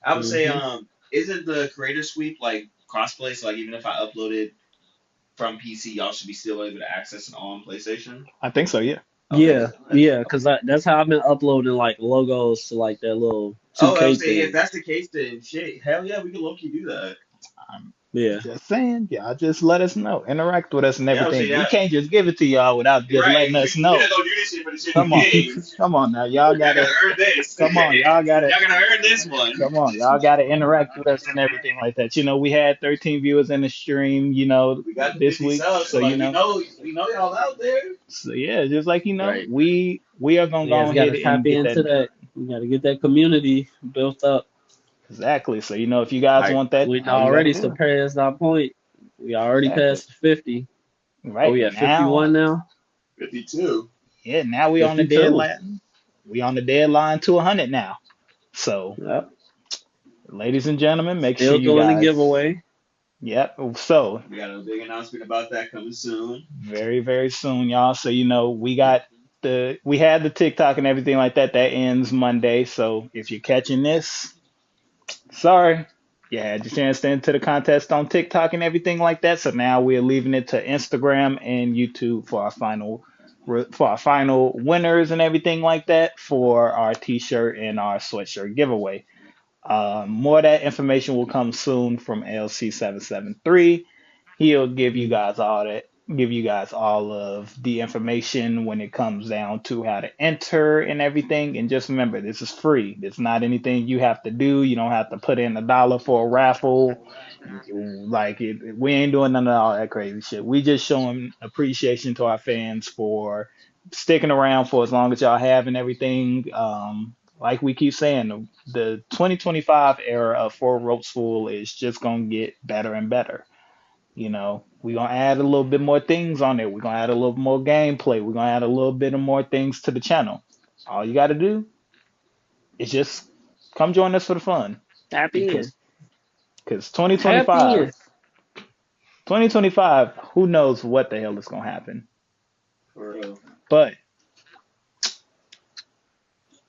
I would say, Hmm. isn't the creator sweep like crossplay? So like, even if I uploaded from PC, y'all should be still able to access it on PlayStation. I think so. Yeah. Okay, Yeah, that's yeah, because that's how I've been uploading like logos to like that little Oh, I would 2K say if thing. that's the case, then shit, hell yeah, we can low key do that. I'm Yeah. just saying. Y'all just let us know. Interact with us and Yeah, I would say everything. We yeah. can't just give it to y'all without just Right, letting us we know. not gonna do this shit for the shit of Come the on. game. Come on now. Y'all gotta earn this. Come on. Y'all gotta Y'all gotta earn this one. come on. Y'all gotta interact with us and everything like that. You know, we had 13 viewers in the stream, We got the this 50 week. subs, So so like we know y'all out there. so yeah, just like Right. we are gonna We go guys got ahead to tap and get into that done. that. We got to get that community built up. Exactly. So if you guys Like want that, We all you gotta already do it. surpassed our point. We already Exactly. passed 50. Oh, Right we at now, 51 now? 52. yeah, now we on the 52. deadline. We on the deadline to 100 now. So, Yep. ladies and gentlemen, make sure Still you doing the guys. giveaway. Yep. So, We got a big announcement about that coming soon. very, very soon, y'all. So, we had the TikTok and everything like that. That ends Monday. So, if you're catching this, sorry. You had your chance to enter the contest on TikTok and everything like that. So now we're leaving it to Instagram and YouTube for our final winners and everything like that for our t-shirt and our sweatshirt giveaway. More of that information will come soon from LC773. He'll give you guys all of the information when it comes down to how to enter and everything. And just remember, this is free. It's not anything you have to do. You don't have to put in $1 for a raffle. We ain't doing none of all that crazy shit. We just showing appreciation to our fans for sticking around for as long as y'all have and everything. Like we keep saying, the 2025 era of Four Ropes Full is just gonna get better and better. We're gonna add a little bit more things on there. We're gonna add a little more gameplay. We're gonna add a little bit of more things to the channel. All you gotta do is just come join us for the fun. Tap in. Because because Tap in. 2025, who knows what the hell is gonna happen. For real. But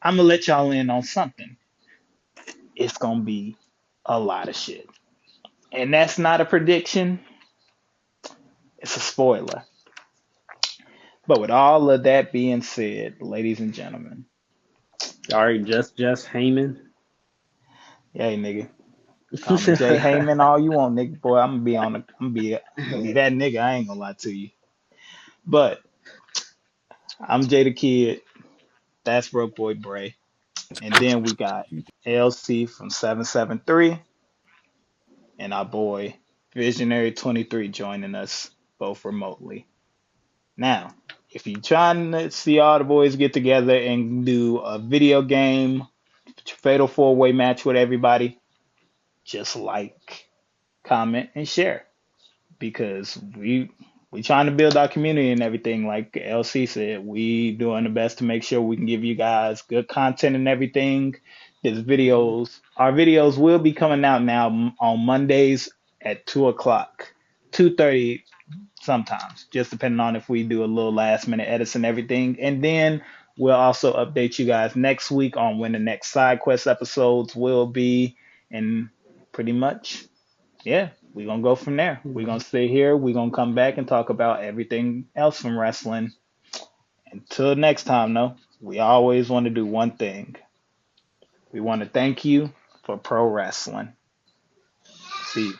I'm gonna let y'all in on something. It's gonna be a lot of shit. And that's not a prediction, it's a spoiler. But with all of that being said, ladies and gentlemen, All right, just Heyman. hey nigga, call me Jay Heyman all you want, nigga. Boy, I'm gonna be on the, I'm gonna be that nigga. I ain't gonna lie to you. But I'm Jay the Kid. That's Broke Boy Bray. And then we got LC from 773 and our boy Visionary 23 joining us both remotely. Now, if you're trying to see all the boys get together and do a video game fatal four-way match with everybody, just like, comment, and share because we trying to build our community and everything. Like LC said, we doing the best to make sure we can give you guys good content and everything. Our videos will be coming out now on Mondays at 2 o'clock, 2:30 sometimes, just depending on if we do a little last minute edits and everything. And then we'll also update you guys next week on when the next side quest episodes will be. And pretty much, yeah, we're gonna go from there. We're gonna stay here, we're gonna come back and talk about everything else from wrestling. Until next time, though, we always want to do one thing. We want to thank you for pro wrestling. See you.